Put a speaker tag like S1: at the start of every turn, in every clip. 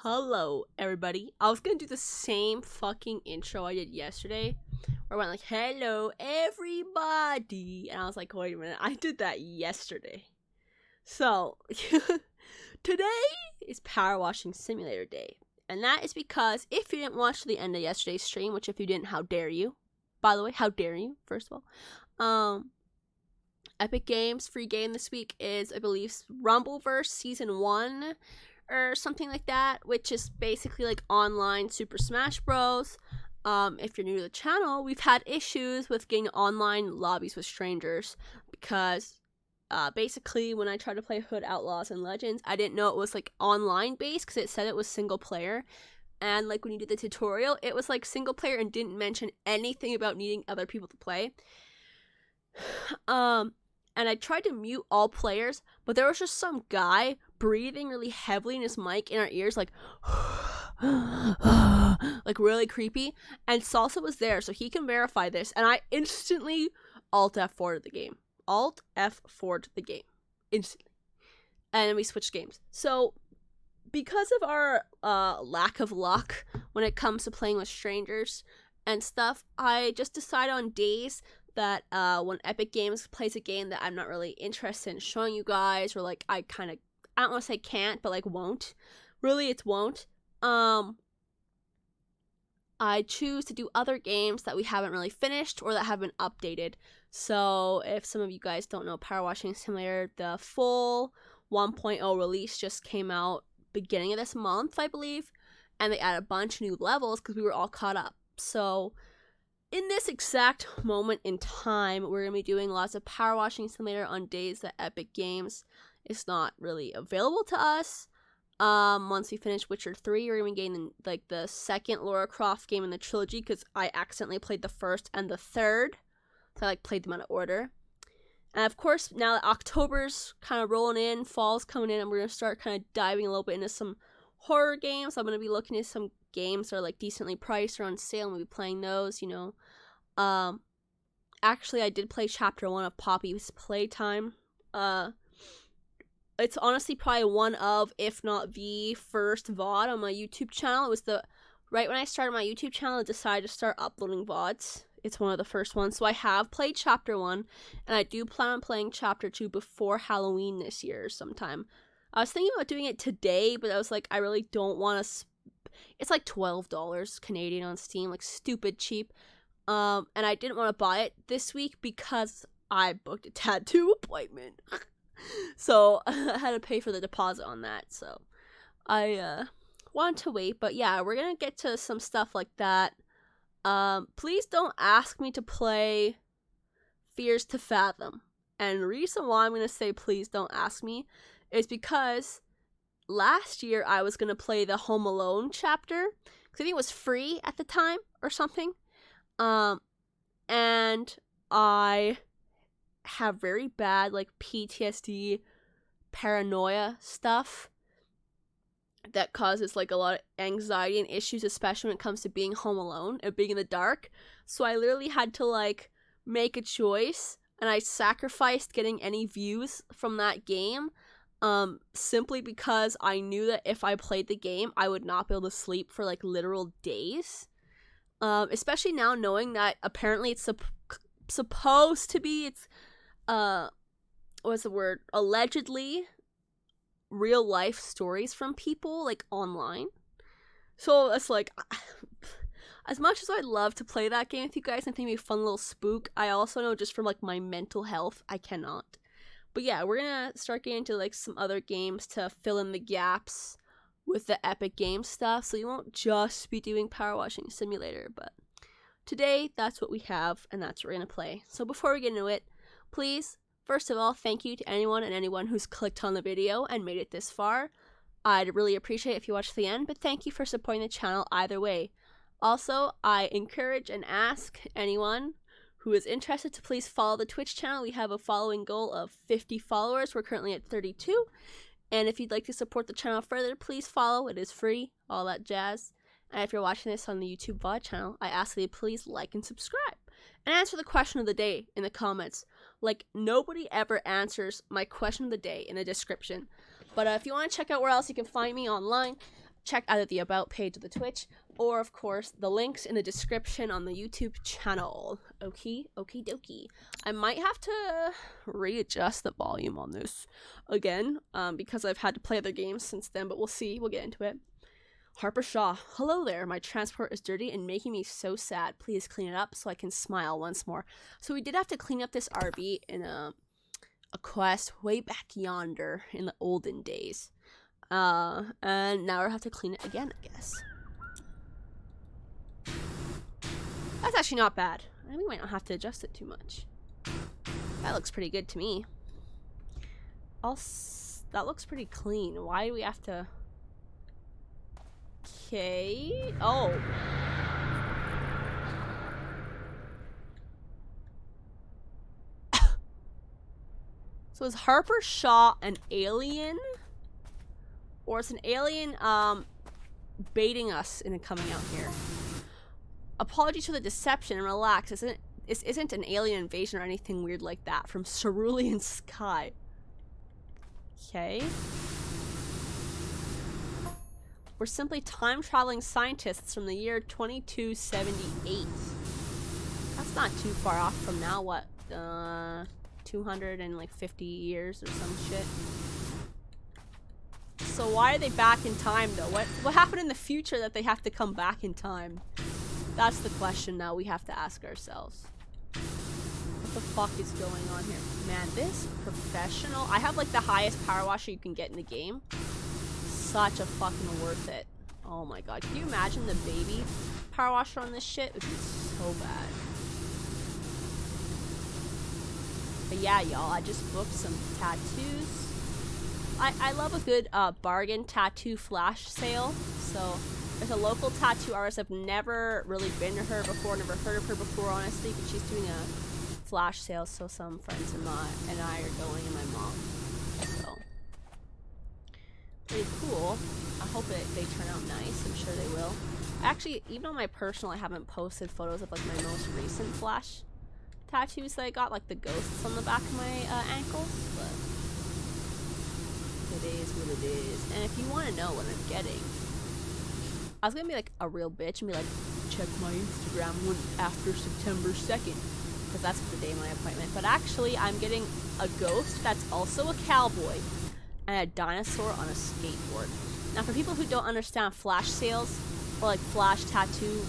S1: Hello, everybody. I was gonna do the same fucking intro I did yesterday, where I went like, hello, everybody. And I was like, wait a minute, I did that yesterday. So, today is Power Washing Simulator Day. And that is because if you didn't watch the end of yesterday's stream, which if you didn't, how dare you? By the way, how dare you, first of all. Epic Games' free game this week is, I believe, Rumbleverse Season 1 or something like that, which is basically like online Super Smash Bros. If you're new to the channel, we've had issues with getting online lobbies with strangers because basically when I tried to play Hood Outlaws and Legends, I didn't know it was like online based because it said it was single player. And like when you did the tutorial, it was like single player and didn't mention anything about needing other people to play. And I tried to mute all players, but there was just some guy breathing really heavily in his mic in our ears, like, like really creepy. And Salsa was there, so he can verify this. And I instantly Alt F4'd the game. Alt F4'd the game. Instantly. And then we switched games. So, because of our lack of luck when it comes to playing with strangers and stuff, I just decided on days that when Epic Games plays a game that I'm not really interested in showing you guys, or like I don't want to say can't, but like won't. Really, it's won't. I choose to do other games that we haven't really finished or that have been updated. So if some of you guys don't know Power Washing Simulator, the full 1.0 release just came out beginning of this month, I believe. And they added a bunch of new levels because we were all caught up. So in this exact moment in time, we're going to be doing lots of Power Washing Simulator on days that Epic Games is not really available to us. Once we finish Witcher 3, we're going to be getting like the second Lara Croft game in the trilogy because I accidentally played the first and the third. So I like played them out of order. And of course, now that October's kind of rolling in, fall's coming in, and we're going to start kind of diving a little bit into some horror games. I'm going to be looking at some games that are like decently priced or on sale, and we'll be playing those, you know. Actually, I did play Chapter 1 of Poppy's Playtime. It's honestly probably one of, if not the first VOD on my YouTube channel. It was right when I started my YouTube channel, I decided to start uploading VODs. It's one of the first ones. So I have played Chapter 1, and I do plan on playing Chapter 2 before Halloween this year sometime. I was thinking about doing it today, but I was like, I really don't want to. It's like $12 Canadian on Steam, like stupid cheap. And I didn't want to buy it this week because I booked a tattoo appointment. So I had to pay for the deposit on that. So I wanted to wait. But yeah, we're going to get to some stuff like that. Please don't ask me to play Fears to Fathom. And the reason why I'm going to say please don't ask me is because last year I was going to play the Home Alone chapter, because I think it was free at the time or something. And I have very bad like PTSD, paranoia stuff that causes like a lot of anxiety and issues, especially when it comes to being home alone and being in the dark. So I literally had to like make a choice, and I sacrificed getting any views from that game simply because I knew that if I played the game, I would not be able to sleep for like literal days. Especially now knowing that apparently it's supposed to be, what's the word? Allegedly real life stories from people like online. So it's like, as much as I'd love to play that game with you guys and think it'd be a fun little spook, I also know just from like my mental health, I cannot. But yeah, we're gonna start getting into like some other games to fill in the gaps with the Epic Games stuff, so you won't just be doing Power Washing Simulator. But today, that's what we have, and that's what we're gonna play. So before we get into it, please, first of all, thank you to anyone who's clicked on the video and made it this far. I'd really appreciate it if you watched the end, but thank you for supporting the channel either way. Also, I encourage and ask anyone who is interested to please follow the Twitch channel. We have a following goal of 50 followers. We're currently at 32. And if you'd like to support the channel further, please follow. It is free, all that jazz. And if you're watching this on the YouTube VOD channel, I ask that you please like and subscribe. And answer the question of the day in the comments. Like, nobody ever answers my question of the day in the description. But if you want to check out where else you can find me online, check either the about page of the Twitch or, of course, the links in the description on the YouTube channel. Okie dokie. I might have to readjust the volume on this again, because I've had to play other games since then, but we'll see. We'll get into it. Harper Shaw. Hello there. My transport is dirty and making me so sad. Please clean it up so I can smile once more. So we did have to clean up this RV in a quest way back yonder in the olden days. And now we'll have to clean it again, I guess. That's actually not bad. We might not have to adjust it too much. That looks pretty good to me. That looks pretty clean. Why do we have to... Okay. Oh. So is Harper Shaw an alien? Or is an alien baiting us into coming out here? Apologies for the deception and relax. This isn't an alien invasion or anything weird like that from Cerulean Sky. Okay. We're simply time-traveling scientists from the year 2278. That's not too far off from now, what? 250 years or some shit. So why are they back in time, though? What happened in the future that they have to come back in time? That's the question now we have to ask ourselves. What the fuck is going on here? Man, this professional... I have, like, the highest power washer you can get in the game. Such a fucking worth it. Oh my god. Can you imagine the baby power washer on this shit? It would be so bad. But yeah, y'all, I just booked some tattoos. I love a good bargain tattoo flash sale. So there's a local tattoo artist. I've never really been to her before, never heard of her before, honestly, but she's doing a flash sale, so some friends and I are going, and my mom. So pretty cool. I hope they turn out nice. I'm sure they will. Actually, even on my personal, I haven't posted photos of like my most recent flash tattoos that I got, like the ghosts on the back of my ankles, but it is what it is. And if you want to know what I'm getting, I was gonna be like a real bitch and be like, check my Instagram after September 2nd, because that's the day of my appointment. But actually, I'm getting a ghost that's also a cowboy and a dinosaur on a skateboard. Now, for people who don't understand flash sales or like flash tattoo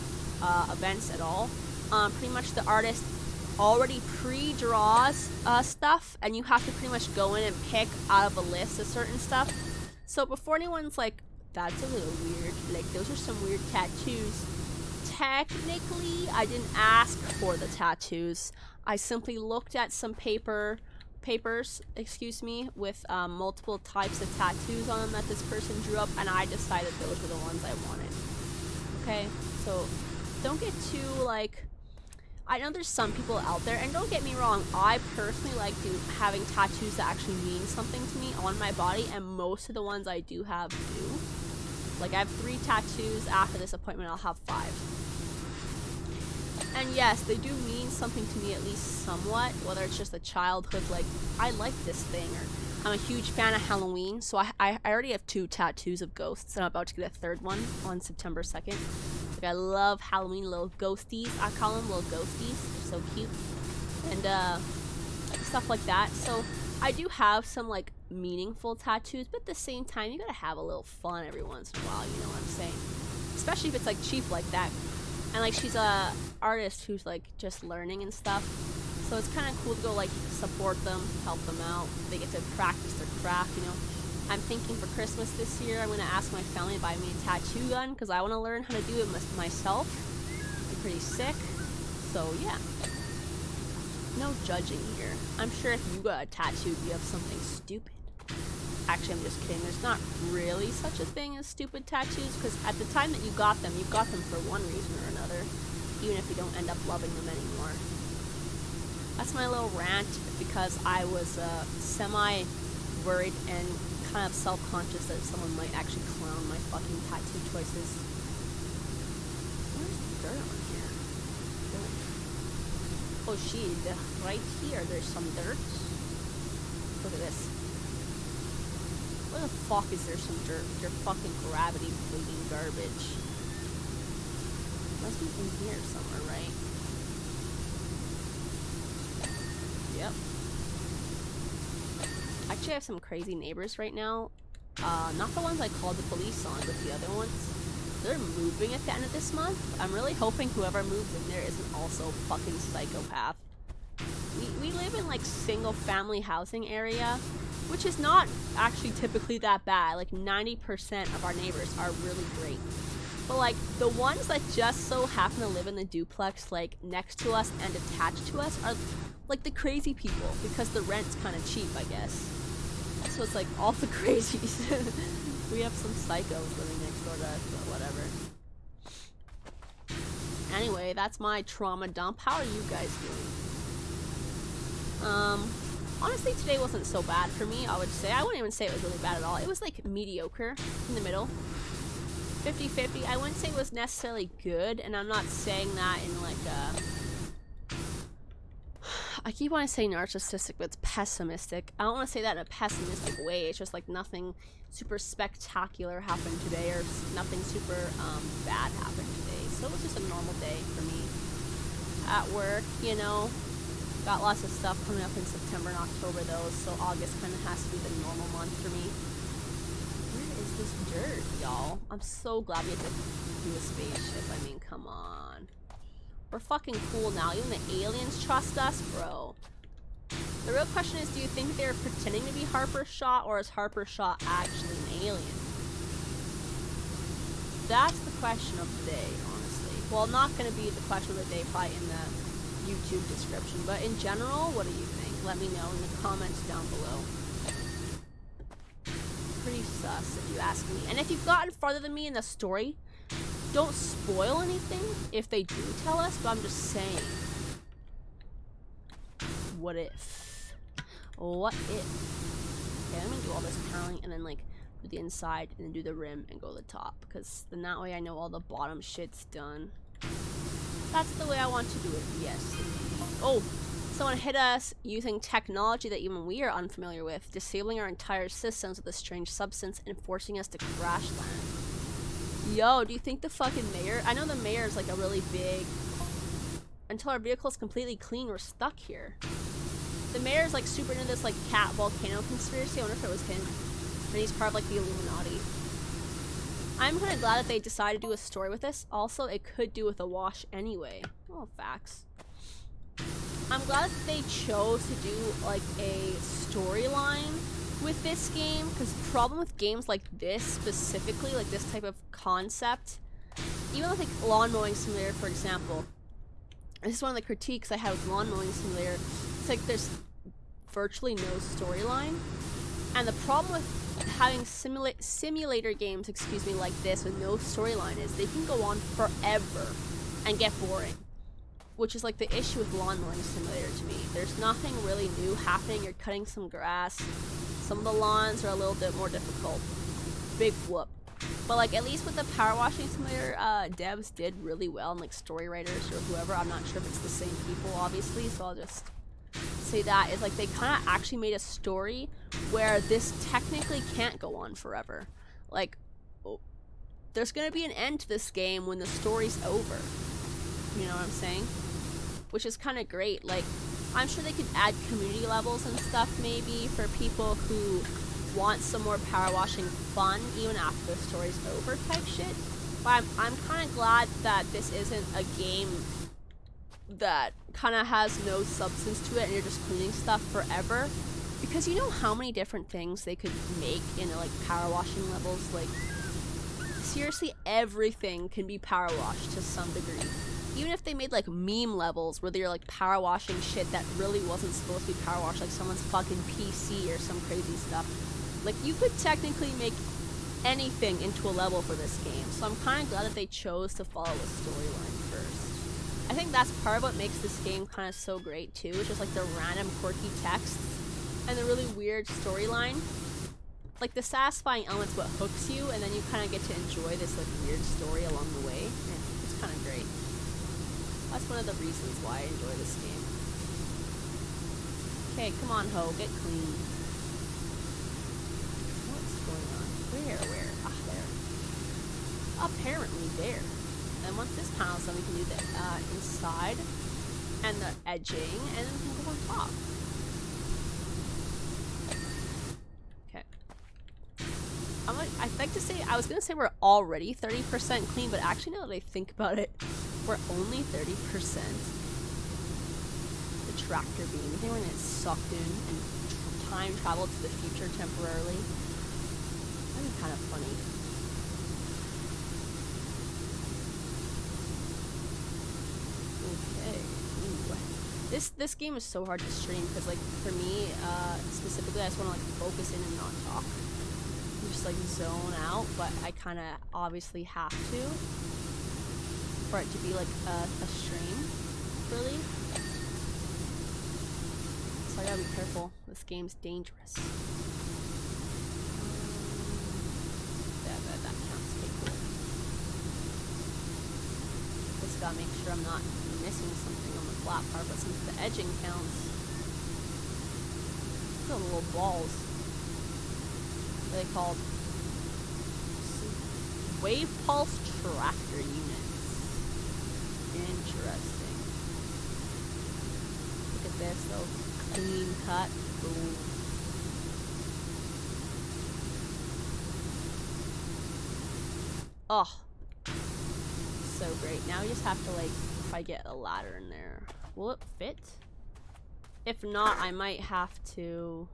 S1: events at all, pretty much the artist already pre-draws stuff, and you have to pretty much go in and pick out of a list of certain stuff. So before anyone's like, that's a little weird, like those are some weird tattoos, technically I didn't ask for the tattoos. I simply looked at some papers, excuse me, with multiple types of tattoos on them that this person drew up, and I decided those were the ones I wanted. Okay, so don't get too like, I know there's some people out there, and don't get me wrong, I personally like having tattoos that actually mean something to me on my body, and most of the ones I do have do. Like, I have 3 tattoos. After this appointment, I'll have 5. And yes, they do mean something to me, at least somewhat, whether it's just a childhood, like, I like this thing, or I'm a huge fan of Halloween, so I already have 2 tattoos of ghosts, and I'm about to get a 3rd one on September 2nd. Like, I love Halloween little ghosties. I call them little ghosties. They're so cute. And, stuff like that. So, I do have some, like, meaningful tattoos, but at the same time, you gotta have a little fun every once in a while, you know what I'm saying? Especially if it's, like, cheap like that. And, like, she's a artist who's, like, just learning and stuff. So it's kind of cool to go, like, support them, help them out. They get to practice their craft, you know. I'm thinking for Christmas this year, I'm going to ask my family to buy me a tattoo gun, because I want to learn how to do it myself. I'm pretty sick. So, yeah. No judging here. I'm sure if you got a tattoo, you have something stupid. Actually, I'm just kidding. There's not really such a thing as stupid tattoos, because at the time that you got them for one reason or another, even if you don't end up loving them anymore. That's my little rant, because I was semi-worried and kind of self-conscious that someone might actually clown my fucking tattoo choices. Where's the dirt on here? Oh, shit. Right here, there's some dirt. Look at this. Where the fuck is there some dirt? Your fucking gravity bleeding garbage. Must be in here somewhere, right? Yep. Actually, I have some crazy neighbors right now. Not the ones I called the police on, but the other ones. They're moving at the end of this month. I'm really hoping whoever moves in there isn't also a fucking psychopath. We live in like single family housing area, which is not actually typically that bad. Like 90% of our neighbors are really great. But like the ones that just so happen to live in the duplex like next to us and attached to us are like the crazy people because the rent's kind of cheap, I guess. So it's like all the crazies. We have some psychos living next door to us, but whatever. Anyway, that's my trauma dump. How are you guys doing? Honestly, today wasn't so bad for me, I would say. I wouldn't even say it was really bad at all. It was like mediocre in the middle. 50-50. I wouldn't say it was necessarily good, and I'm not saying that in like a... I keep wanting to say narcissistic, but it's pessimistic. I don't want to say that in a pessimistic way. It's just like nothing super spectacular happened today, or nothing super bad happened today. So it was just a normal day for me. At work, you know. Got lots of stuff coming up in September and October though, so August kind of has to be the normal month for me. Where is this dirt, y'all? I'm so glad we had to do a spaceship. I mean, come on. We're fucking cool now. Even the aliens trust us, bro. The real question is, do you think they're pretending to be Harper Shaw, or is Harper Shaw actually an alien? That's the question of the day, honestly. Well, not going to be the question of the day probably in the YouTube description, but in general, what do you think? Let me know in the comments down below. Pretty sus, if you ask me. And if you've gotten farther than me in the story, don't spoil anything if they do tell us, but I'm just saying. What if? What if? Okay, I'm gonna do all this paneling and then like do the inside and then do the rim and go to the top, because then that way I know all the bottom shit's done. That's the way I want to do it, yes. Oh, someone hit us using technology that even we are unfamiliar with, disabling our entire systems with a strange substance and forcing us to crash land. Yo, do you think the fucking mayor... I know the mayor is like a really big... Until our vehicle is completely clean, we're stuck here. The mayor is like super into this like cat volcano conspiracy. I wonder if it was him. And he's part of like the Illuminati. I'm kind of glad that they decided to do a story with this. Also, it could do with a wash anyway. Oh, facts. I'm glad that they chose to do like a storyline with this game, because the problem with games like this specifically, like this type of concept, even with like Lawn Mowing Simulator, for example, this is one of the critiques I had with Lawn Mowing Simulator. It's like there's virtually no storyline, and the problem with having simulator games, excuse me, like this with no storyline is they can go on forever and get boring, which is like the issue with Lawn Mowing Simulator to me. There's nothing really new happening. You're cutting some grass. Some of the lawns are a little bit more difficult. Big whoop. But like at least with the Power Washing Simulator, devs did really well, and like story writers or whoever, I'm not sure if it's the same people obviously, so I'll just say that is like they kind of actually made a story where this technically can't go on forever. Like, oh, there's gonna be an end to this game when the story's over. You know what I'm saying? Which is kind of great. Like, I'm sure they could add community levels and stuff maybe for people who want some more power washing fun even after the story's over type shit. But I'm kind of glad that this isn't a game that kind of has no substance to it and you're just cleaning stuff forever, because you know how many different things they could make in like power washing levels. Like seriously, everything can be power washed to some degree. Even if they made like meme levels where they're like power washing shit that really wasn't supposed to be power washed, like someone's fucking PC or some crazy stuff, like you could technically make anything into a level for this game. So I'm kind of glad that they chose to follow a storyline first. I think that's part of what makes this game kind of so great too. It's just like the random quirky texts and the really weird storyline. Like the satisfying elements what hooks you, and then you kind of get to enjoy this like weird story along the way. And it's kind of great. That's one of the reasons why I enjoy this game. Okay, come on, ho, get clean. What's Where? Ah, there. Apparently there. And once this panel's done, we can do the inside and the edging, and then we can go on top. Okay. I'd like to say, I was gonna say we're already 30% clean, but actually now that I think about it, we're only 30%. The tractor beam, I think we're gonna get sucked in and time travel to the future temporarily. That'd be kind of funny. Okay. Ooh. This game is so hard to stream because, like, for me specifically, I just want to like focus in and not talk. Just like zone out, but I kind of obviously have to for it to be like a stream, really. So I gotta be careful. This game's dangerous. That counts. Okay, cool. Just gotta make sure I'm not missing something on the flat part, but since the edging counts, look at the little balls. What are they called? Wave pulse tractor units. Interesting. Look at this though. Clean cut. Boom. Oh. So great. Now we just have to like probably get a ladder in there. Will it fit? If not, I might have to.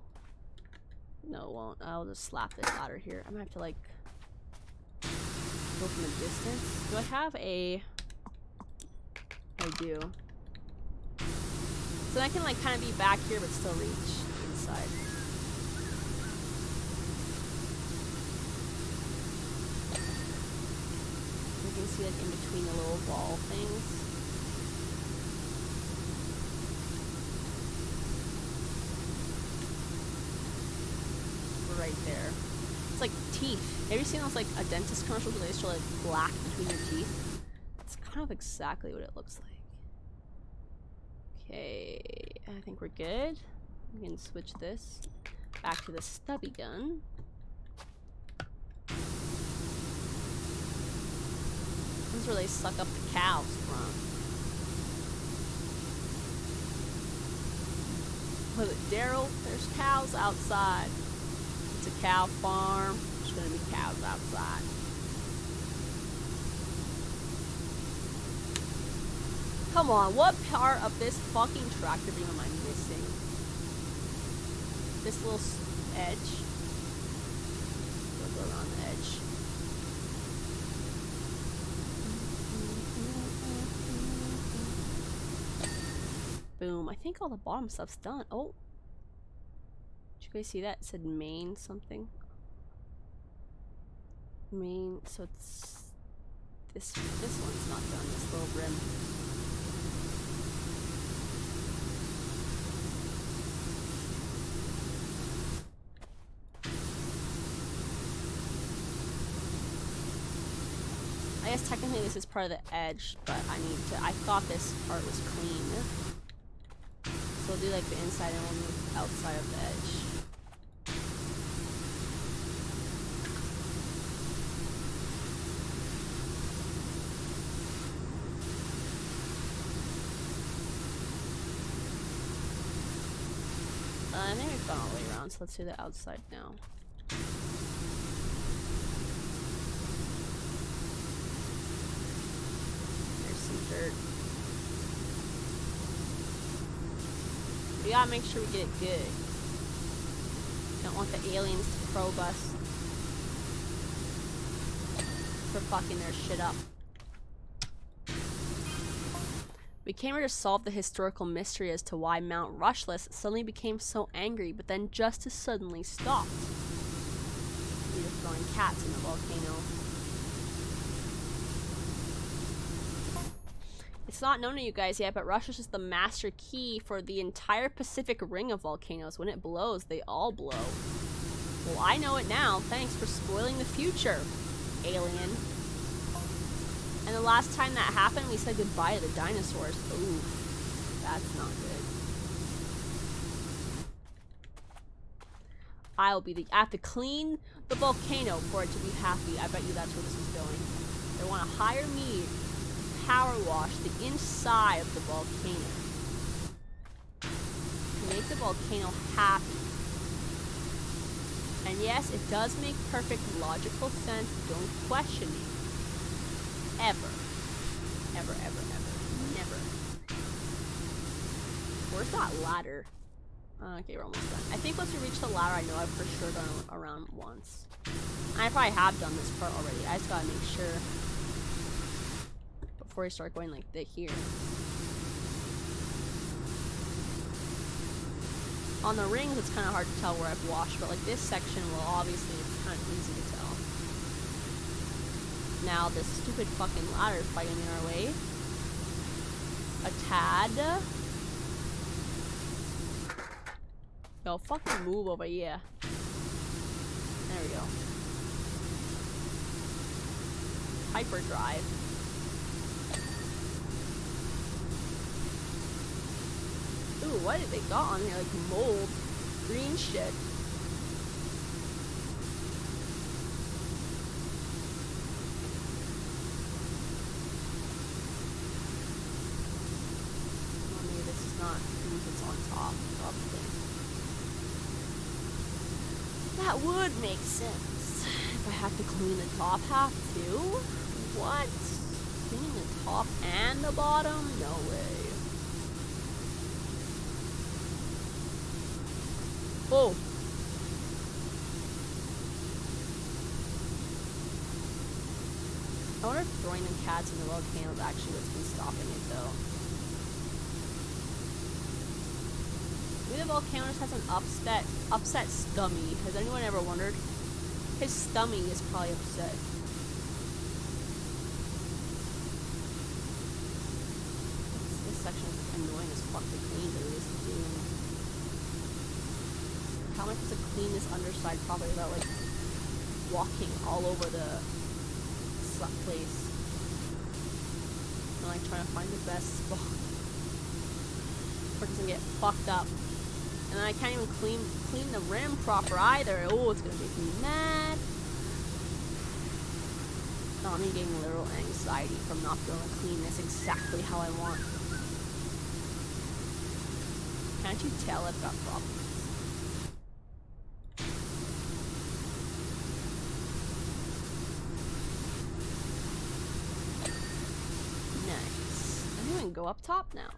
S1: No, it won't. I'll just slap this ladder here. I might have to like go from a distance. Do I have a... I do. So I can like kind of be back here but still reach inside. You can see like in between the little ball things. Right there. It's like teeth. Have you seen those like a dentist commercial where they just show like black between your teeth? It's kind of exactly what it looks like. Okay, I think we're good. We can switch this back to the stubby gun. This is where they suck up the cows from. Was it Daryl? There's cows outside. It's a cow farm. There's gonna be cows outside. Come on, what part of this fucking tractor beam am I missing? This little edge. We'll go around the edge. Boom. I think all the bottom stuff's done. Oh. Did you guys see that? It said main something. Main, so it's this one's not done, this little rim. I guess technically this is part of the edge, but I thought this part was clean. So we'll do like the inside and we'll move outside of the edge. I think we've gone all the way around, so let's do the outside now. There's some dirt. We gotta make sure we get it good. Don't want the aliens to probe us for fucking their shit up. We came here to solve the historical mystery as to why Mount Rushless suddenly became so angry, but then just as suddenly stopped. We're just throwing cats in the volcano. It's not known to you guys yet, but Rushless is the master key for the entire Pacific ring of volcanoes. When it blows, they all blow. Well, I know it now. Thanks for spoiling the future, alien. And the last time that happened, we said goodbye to the dinosaurs. Ooh, that's not good. I have to clean the volcano for it to be happy. I bet you that's where this is going. They want to hire me to power wash the inside of the volcano. To make the volcano happy. And yes, it does make perfect logical sense. Don't question me. Ever. Ever, ever, ever. Never. Where's that ladder? Okay, we're almost done. I think once we reach the ladder, I know I've for sure done it around once. I probably have done this part already. I just gotta make sure before I start going like here. On the rings, it's kind of hard to tell where I've washed, but like this section, well, obviously it's kind of easy to tell. Now this stupid fucking ladder is fighting in our way. A tad. Yo, fucking move over here. There we go. Hyperdrive. Ooh, what did they got on here? Like mold. Green shit. Well, maybe this is not because it's on top, probably. That would make sense. If I have to clean the top half too? What? Cleaning the top and the bottom? No way. Oh. I wonder if throwing the cats in the volcano is actually what's been stopping it though. Maybe the volcano just has an upset stomach. Has anyone ever wondered? His stomach is probably upset. This section is annoying as fuck to clean, but it is doing. How am I supposed to clean this underside? Probably about like walking all over the place. And like trying to find the best spot. Or it doesn't get fucked up. And then I can't even clean the rim proper either. Oh, it's gonna make me mad. No, I'm getting literal anxiety from not being able to clean this exactly how I want. Can't you tell I've got problems? Nice. I'm gonna go up top now.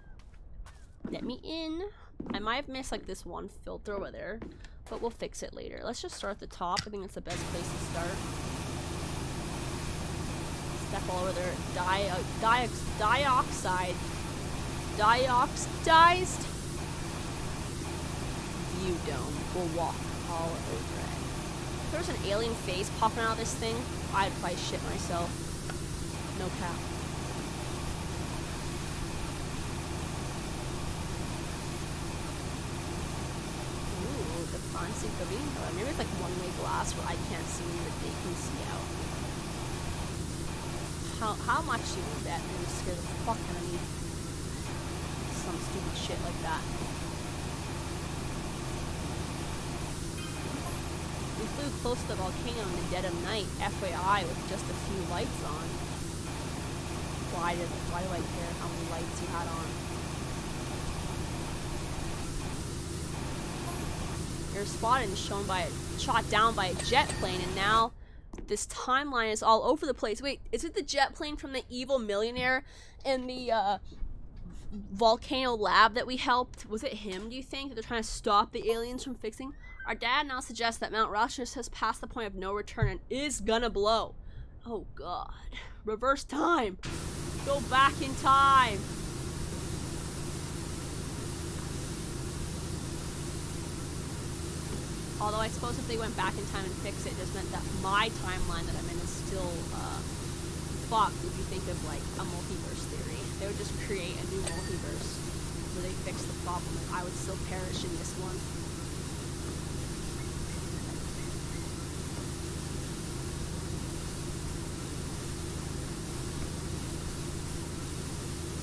S1: Let me in. I might have missed like this one filter over there, but we'll fix it later. Let's just start at the top. I think it's the best place to start. Step all over there. Dioxidized view dome. We'll walk all over it. If there was an alien face popping out of this thing, I'd probably shit myself. No cap. Maybe it's like one-way glass where I can't see in, but they can see out. How much do you bet and scare the fuck out of me? Some stupid shit like that. We flew close to the volcano in the dead of night, FYI, with just a few lights on. Why do I care how many lights you had on? You're spotted and shot down by a jet plane, and now this timeline is all over the place. Wait, is it the jet plane from the evil millionaire in the volcano lab that we helped? Was it him, do you think? That they're trying to stop the aliens from fixing? Our dad now suggests that Mount Rushmore has passed the point of no return and is gonna blow. Oh god. Reverse time. Go back in time. Although I suppose if they went back in time and fixed it, just meant that my timeline that I'm in is still fucked if you think of like a multiverse theory. They would just create a new multiverse where they fix the problem and I would still perish in this one.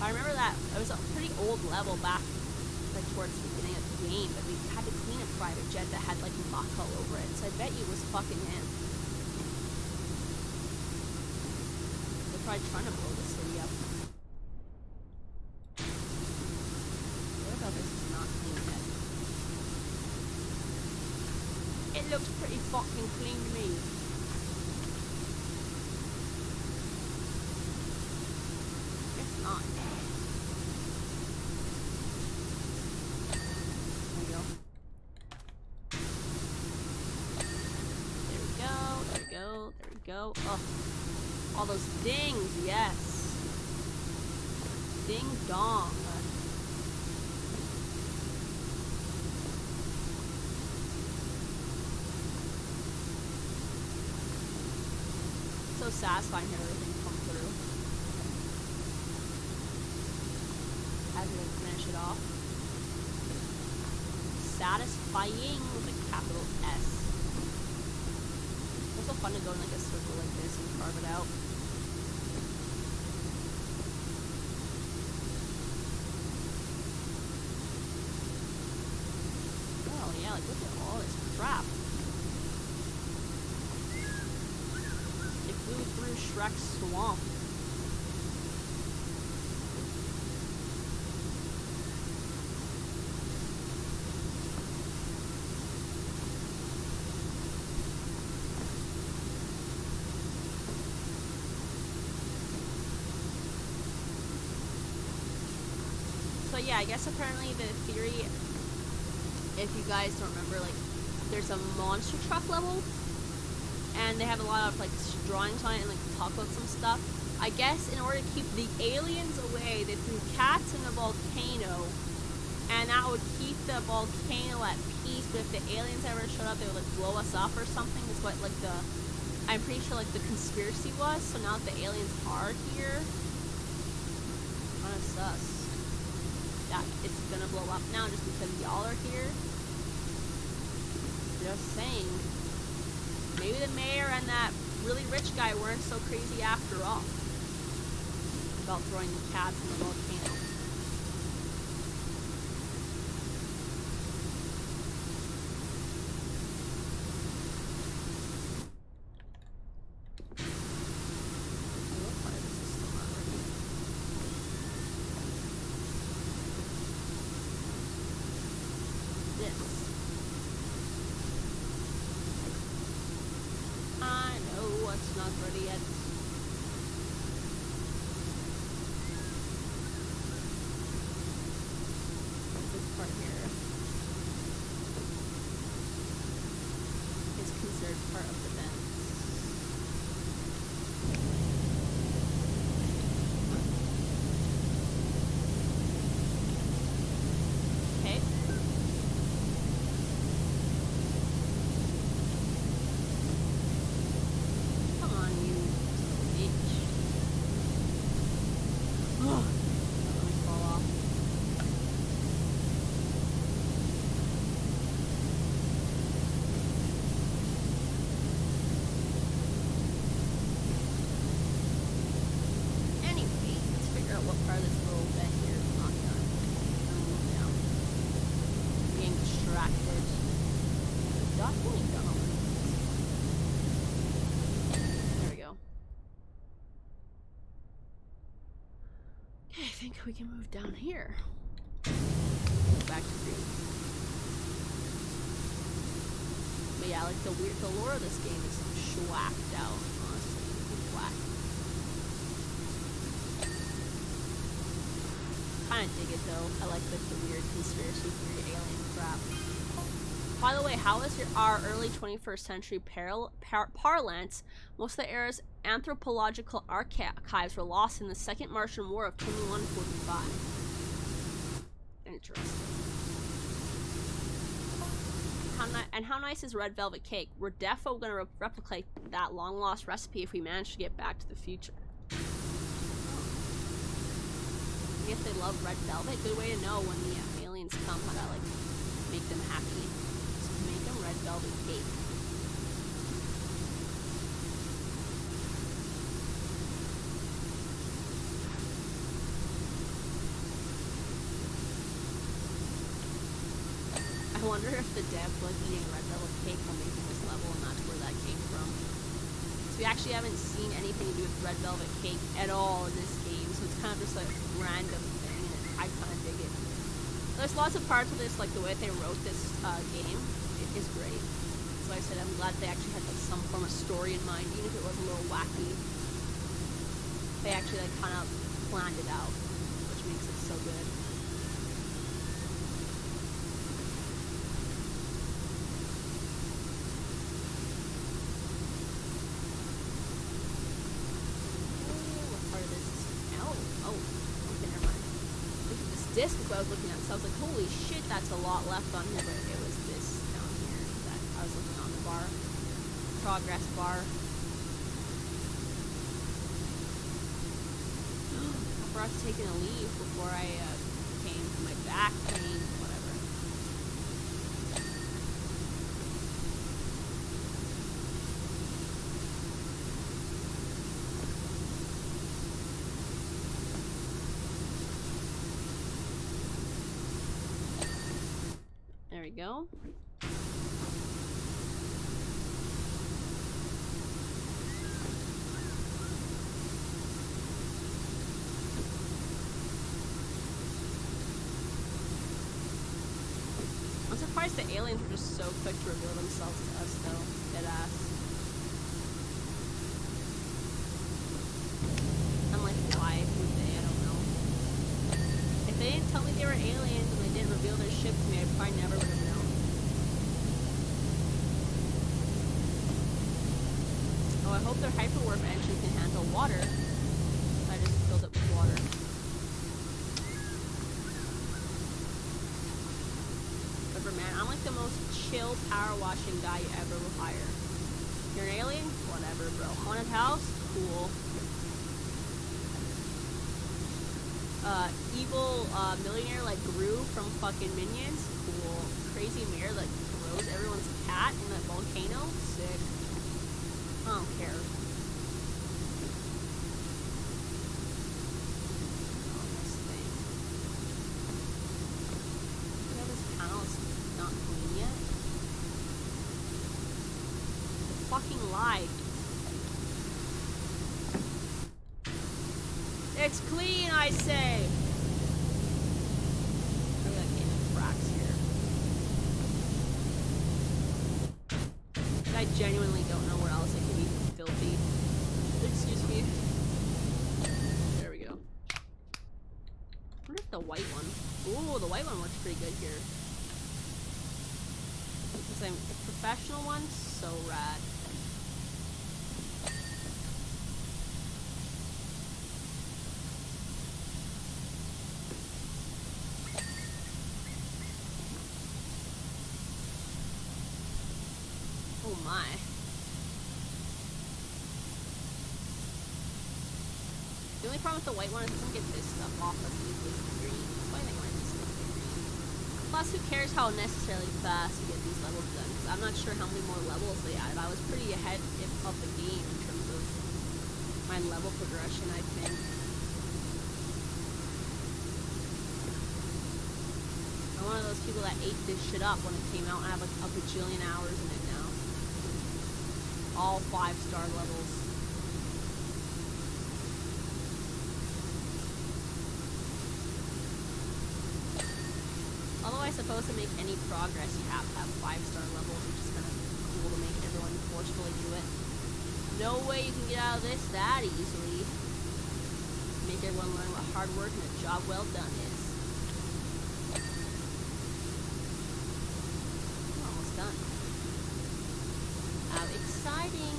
S1: I remember that it was a pretty old level back like towards the beginning of the game, but we had to clean a private jet that had like muck all over it, so I bet you it was fucking him. They're probably trying to blow the city up. What about this is not clean yet? It looks pretty fucking clean to me. It's not. There we go. Oh, all those dings, yes. Ding dong. So satisfying to have everything come through. As we finish it off. Satisfying with a capital S. It's so fun to go in like a circle like this and carve it out. Oh yeah, like look at all this crap. It flew through Shrek's swamp. So yeah, I guess apparently the theory, if you guys don't remember, like, there's a monster truck level, and they have a lot of, like, drawings on it and, like, talk about some stuff. I guess in order to keep the aliens away, they threw cats in a volcano, and that would keep the volcano at peace, but if the aliens ever showed up, they would, like, blow us up or something, is what, like, I'm pretty sure, like, the conspiracy was. So now that the aliens are here, kind of sus. Yeah, it's gonna blow up now just because y'all are here. Just saying. Maybe the mayor and that really rich guy weren't so crazy after all. About throwing the cats in the volcano. Not ready yet. This part here is considered part of the vents. Okay. I think we can move down here. Back to green. But yeah, like the lore of this game is schwacked out, honestly. Whack. Kinda dig it though. I like the weird conspiracy theory alien crap. By the way, how is our early 21st century parlance? Most of the era's anthropological archives were lost in the Second Martian War of 2145. Interesting. How nice is Red Velvet Cake? We're defo gonna replicate that long lost recipe if we manage to get back to the future. I guess they love Red Velvet. Good way to know when the aliens come how to like make them happy. So make them Red Velvet Cake. wonder if the dev was eating red velvet cake when making this level, and that's where that came from. So we actually haven't seen anything to do with red velvet cake at all in this game, so it's kind of just like a random thing, and I kind of dig it. There's lots of parts of this, like the way they wrote this game, it is great. So I said I'm glad they actually had like some form of story in mind, even if it was a little wacky. They actually like kind of planned it out, which makes it so good. What part of this is... Oh, okay, never mind. This disc is what I was looking at, so I was like, holy shit, that's a lot left on here, but it was this down here that I was looking on the bar. Progress bar. I was taking a leave before I came to my back pain, whatever. There we go. The aliens were just so quick to reveal themselves to us, though. Deadass. I'm like, why would they? I don't know. If they didn't tell me they were aliens and they didn't reveal their ship to me, I probably never would have known. Oh, I hope their hyperwarp engine can handle water. I just filled it with water. Man, I'm like the most chill power washing guy you ever will hire. You're an alien? Whatever, bro. Haunted house? Cool. Evil millionaire like Gru from fucking Minions? Cool. Crazy mayor that throws everyone's cat in that volcano? Sick. I don't care. Fucking lied. It's clean, I say. Maybe that game cracks here. I genuinely don't know where else it can be filthy. Excuse me. There we go. I wonder if the white one. Ooh, the white one looks pretty good here. Because I'm a professional one, so rad. Oh my. The only problem with the white one is it doesn't get this stuff off as easily as the green. Why think I just like the green? Plus, who cares how necessarily fast you get these levels done? Because I'm not sure how many more levels they added. I was pretty ahead of the game in terms of my level progression, I think. I'm one of those people that ate this shit up when it came out, and I have like a bajillion hours in it now. All 5-star levels. Although I suppose to make any progress you have to have 5-star levels, which is kind of cool to make everyone forcefully do it. No way you can get out of this that easily. Make everyone learn what hard work and a job well done is. We're almost done. How exciting!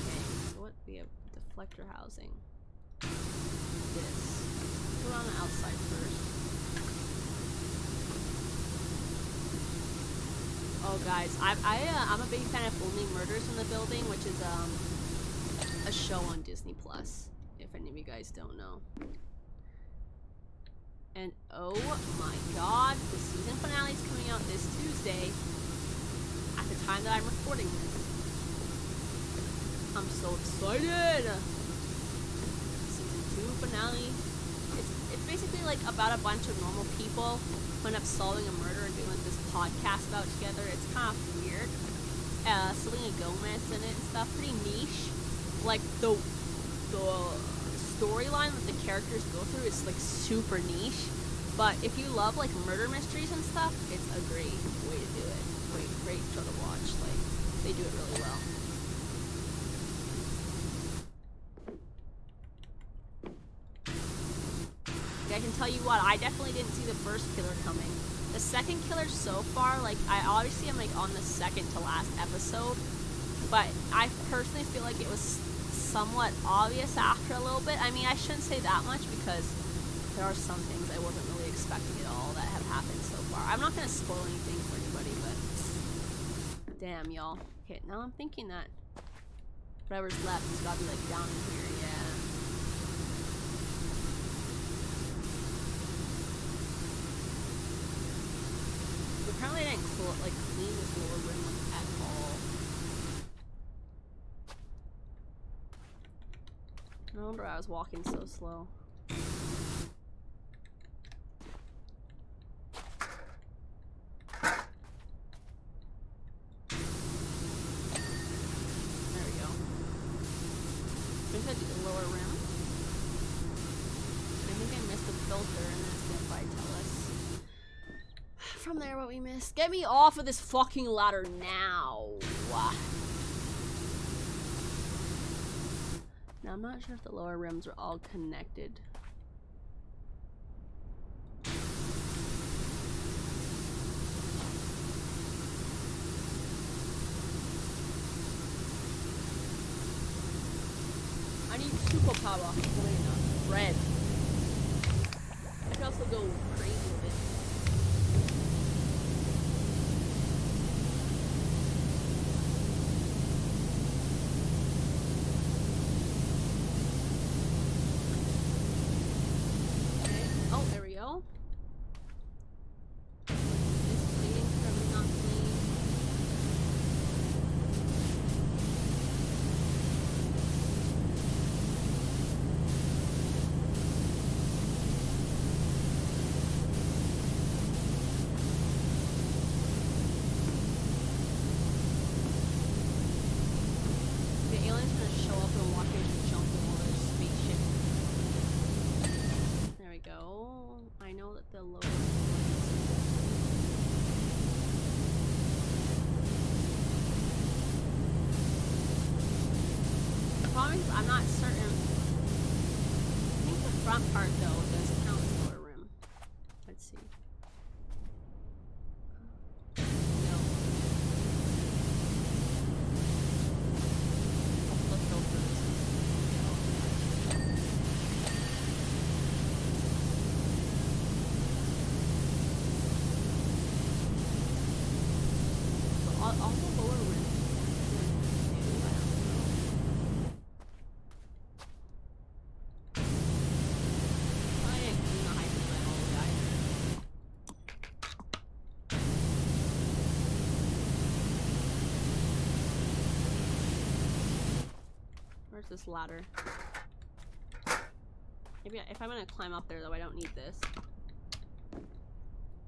S1: Okay, so what we have deflector housing. This. Put it on the outside first. Oh guys, I'm a big fan of Only Murders in the Building, which is a show on Disney Plus, if any of you guys don't know. And oh my god, the season finale is coming out this Tuesday at the time that I'm recording this. I'm so excited! Season 2 finale is basically like about a bunch of normal people who end up solving a murder and doing like this podcast about together. It's kind of weird. Selena Gomez in it and stuff. Pretty niche. Like the storyline that the characters go through is like super niche. But if you love like murder mysteries and stuff, it's a great way to do it. Great show to watch. Like they do it really well. I can tell you what, I definitely didn't see the first killer coming. The second killer so far, like, I obviously am, like, on the second to last episode, but I personally feel like it was somewhat obvious after a little bit. I mean, I shouldn't say that much because there are some things I wasn't really expecting at all that have happened so far. I'm not going to spoil anything for anybody, but damn, y'all. Okay, now I'm thinking that whatever's left has got to be, like, down in here, yeah. Apparently I didn't clean this lower rim like, at all. No wonder I was walking so slow. There we go. I think I did the lower rim. I think I missed the filter and then it's gonna probably tell us from there what we missed. Get me off of this fucking ladder now. Now I'm not sure if the lower rims are all connected. I need superpower. Red. I can also go crazy with it. The lower the problem is I'm not certain. I think the front part though does count as lower rim. Let's see. No. I'll flip filters. All the lower rims. I didn't clean the hyper all the either. Where's this ladder? Maybe if I'm gonna climb up there though, I don't need this.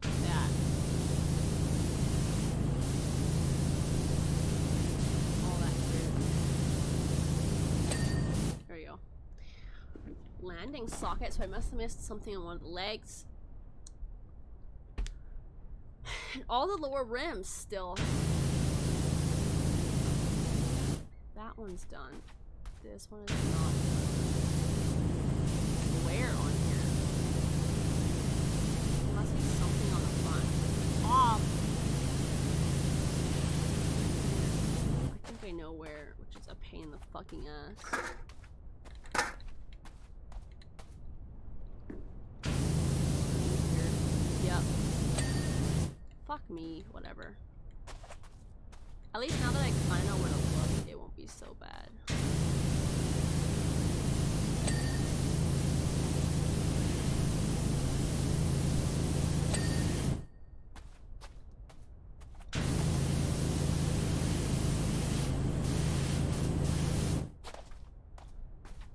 S1: That. There you go. Landing socket, so I must have missed something on one of the legs. And all the lower rims still. That one's done. This one is not done. Where on here? There must be something on the front. Top. I think I know where, which is a pain in the fucking ass. Yep. Fuck me, whatever. At least now that I kind of know where to look, it won't be so bad.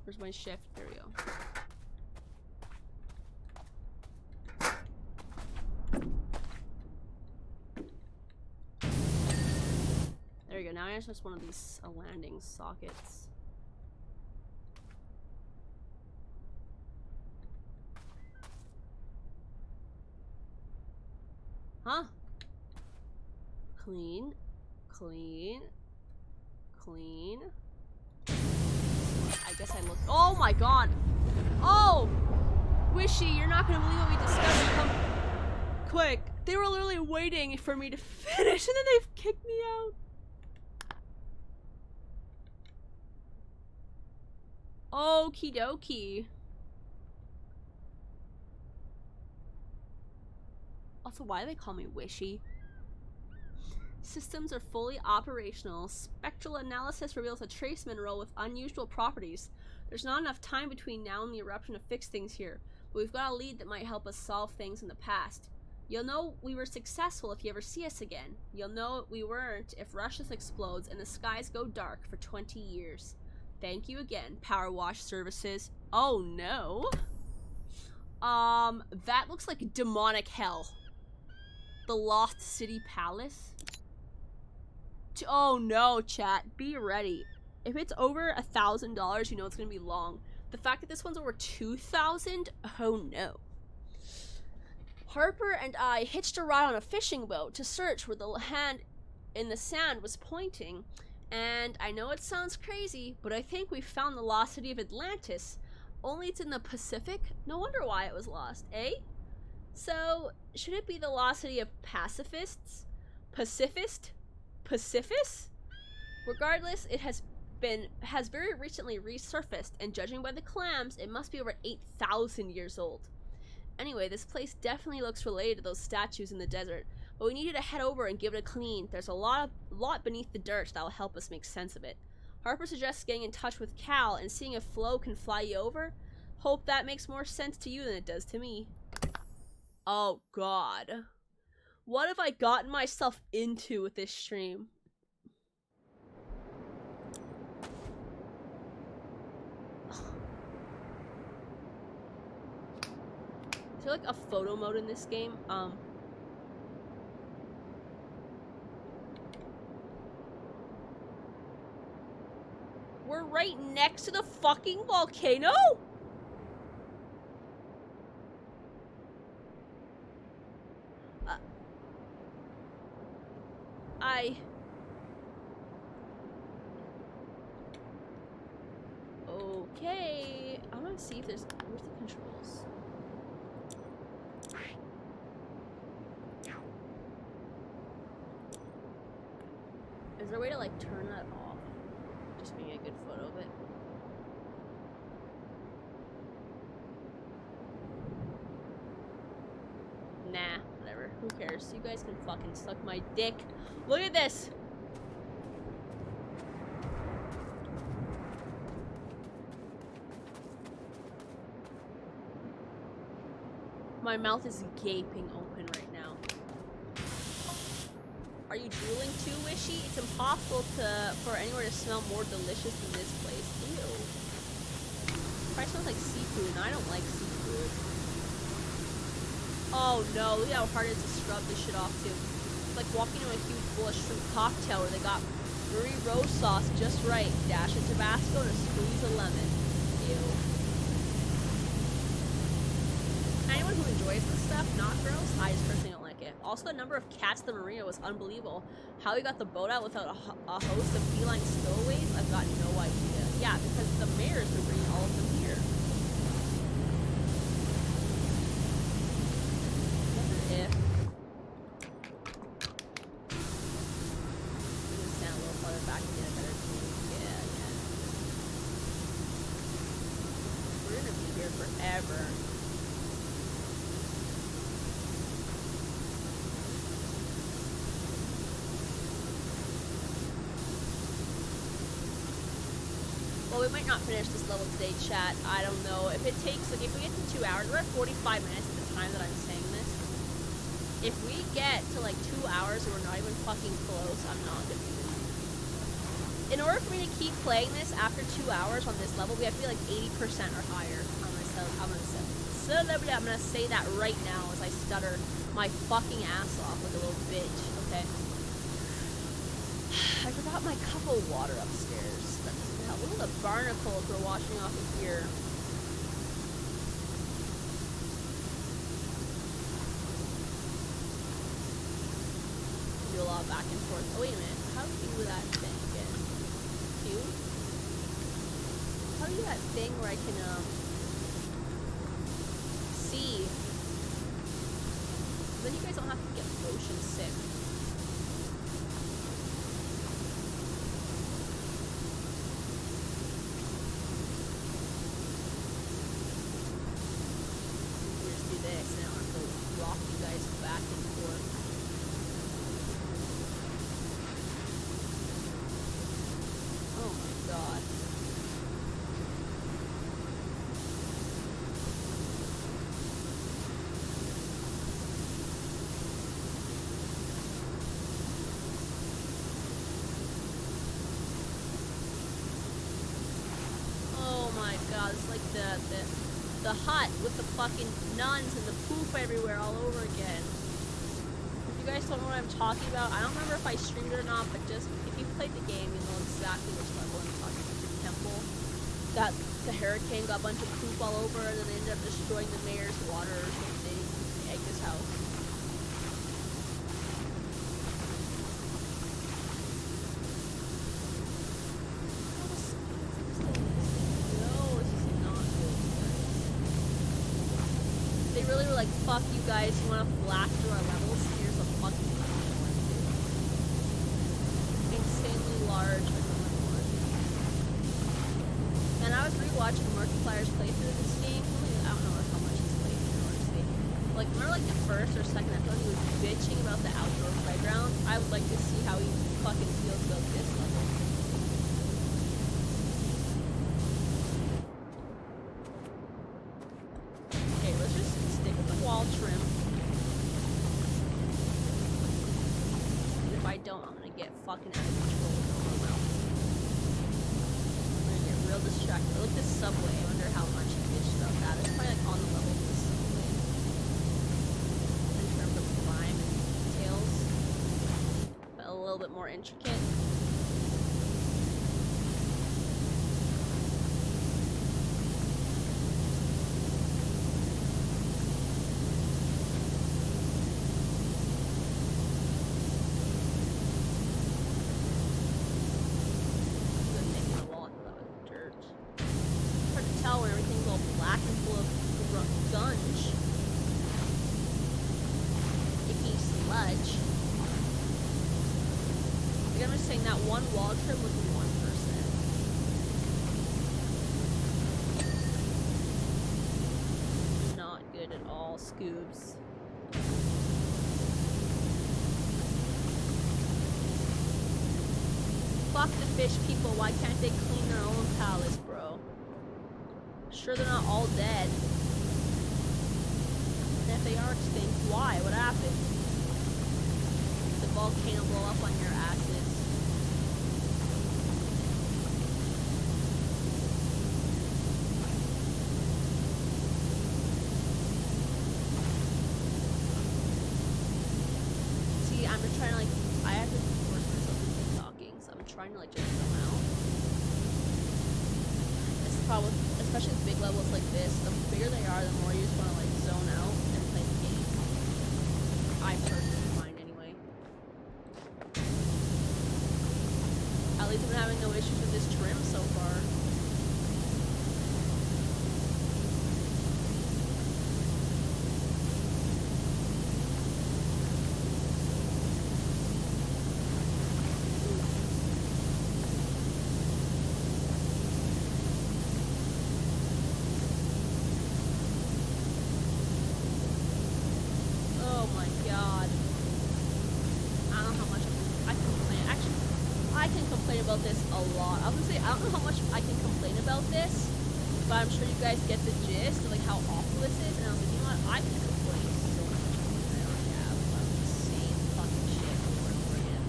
S1: Where's my shift? There we go. Why is just one of these a landing sockets? Huh? Clean. Clean. Clean. I guess I looked. Oh my god! Oh! Wishy, you're not gonna believe what we discovered. Come quick. They were literally waiting for me to finish and then they've kicked me out. Okie dokie. Also, why do they call me Wishy? Systems are fully operational. Spectral analysis reveals a trace mineral with unusual properties. There's not enough time between now and the eruption to fix things here, but we've got a lead that might help us solve things in the past. You'll know we were successful if you ever see us again. You'll know we weren't if Russia explodes and the skies go dark for 20 years. Thank you again, Powerwash Services. Oh no. That looks like demonic hell. The Lost City Palace. Oh no, chat. Be ready. If it's over $1,000, you know it's gonna be long. The fact that this one's over 2,000, oh no. Harper and I hitched a ride on a fishing boat to search where the hand in the sand was pointing. And I know it sounds crazy, but I think we found the lost city of Atlantis. Only it's in the Pacific? No wonder why it was lost, eh? So, should it be the lost city of pacifists? Pacifist? Pacifist? Regardless, it has very recently resurfaced, and judging by the clams, it must be over 8,000 years old. Anyway, this place definitely looks related to those statues in the desert, but we needed to head over and give it a clean. There's a lot beneath the dirt that will help us make sense of it. Harper suggests getting in touch with Cal and seeing if Flo can fly you over. Hope that makes more sense to you than it does to me. Oh god. What have I gotten myself into with this stream? Is there like a photo mode in this game? We're right next to the fucking volcano? Okay. I'm gonna see if there's... Where's the controls? Is there a way to, like, turn that off? Just being a good photo of it. Nah, whatever. Who cares? You guys can fucking suck my dick. Look at this! My mouth is gaping open right now. Are you drooling too, Wishy? It's impossible for anywhere to smell more delicious than this place. Ew. It probably smells like seafood, and I don't like seafood. Oh no, look at how hard it is to scrub this shit off too. It's like walking into a huge bowl of shrimp cocktail where they got Marie Rose sauce just right, dash of Tabasco, and a squeeze of lemon. Ew. Anyone who enjoys this stuff, not gross, I just personally don't like it. Also, the number of cats in the marina was unbelievable. How we got the boat out without a host of feline stowaways, I've got no idea. Yeah, because the mayor's been bringing all of them here. Wonder if... We can stand a little farther back and get a better view. Yeah, yeah. We're gonna be here forever. Well, we might not finish this level today, chat. I don't know. If it takes, like, if we get to 2 hours, we're at 45 minutes at the time that I'm saying this. If we get to, like, 2 hours and we're not even fucking close, I'm not gonna do this. In order for me to keep playing this after 2 hours on this level, we have to be, like, 80% or higher. I'm gonna say that right now as I stutter my fucking ass off like a little bitch, okay? I forgot my cup of water upstairs. That doesn't help. Look at the barnacles we're washing off of here. Do a lot back and forth. Oh, wait a minute. How do you do that thing again? Q? How do you do that thing where I can, see? Then you guys don't have to get motion sick. This and I don't have to rock you guys back and forth. Oh my god. Oh my god, it's like the hut with the fucking nuns and the poop everywhere all over again. If you guys don't know what I'm talking about, I don't remember if I streamed it or not, but just if you played the game, you know exactly which level I'm talking about. The temple. That the hurricane got a bunch of poop all over and then they ended up destroying the mayor's water or something. Agnes' house. They really were like, fuck you guys, you wanna flash through our levels? Here's a fucking insanely large and I was rewatching Markiplier's playthrough of this game. I don't know how much he's played through, honestly. Like, remember like the first or second episode he was bitching about the outdoor playground? I would like to see how he fucking feels about this level. Wall trim. And if I don't, I'm gonna get fucking out of control with my mouth. I'm gonna get real distracted. Look at this subway. I wonder how much he bitched about that. It's probably like on the level of the subway. In terms of crime and details. But a little bit more intricate. One wall trim with one person. Not good at all, Scoobs. Fuck the fish people, why can't they clean their own palace, bro? Sure they're not all dead. And if they are extinct, why? What happened? The volcano blow up on your asses. Trying to like, I have to force myself to keep talking, so I'm trying to like just zone out. This is probably, especially with big levels like this, the bigger they are, the more you just want to like zone out and play the game. I personally find anyway. At least I'm having no issues with this trim so far. About this a lot. I was gonna say, I don't know how much I can complain about this, but I'm sure you guys get the gist of like how awful this is, and I was like, you know what, I can complain so much more than I already have about the same fucking shit over and over again.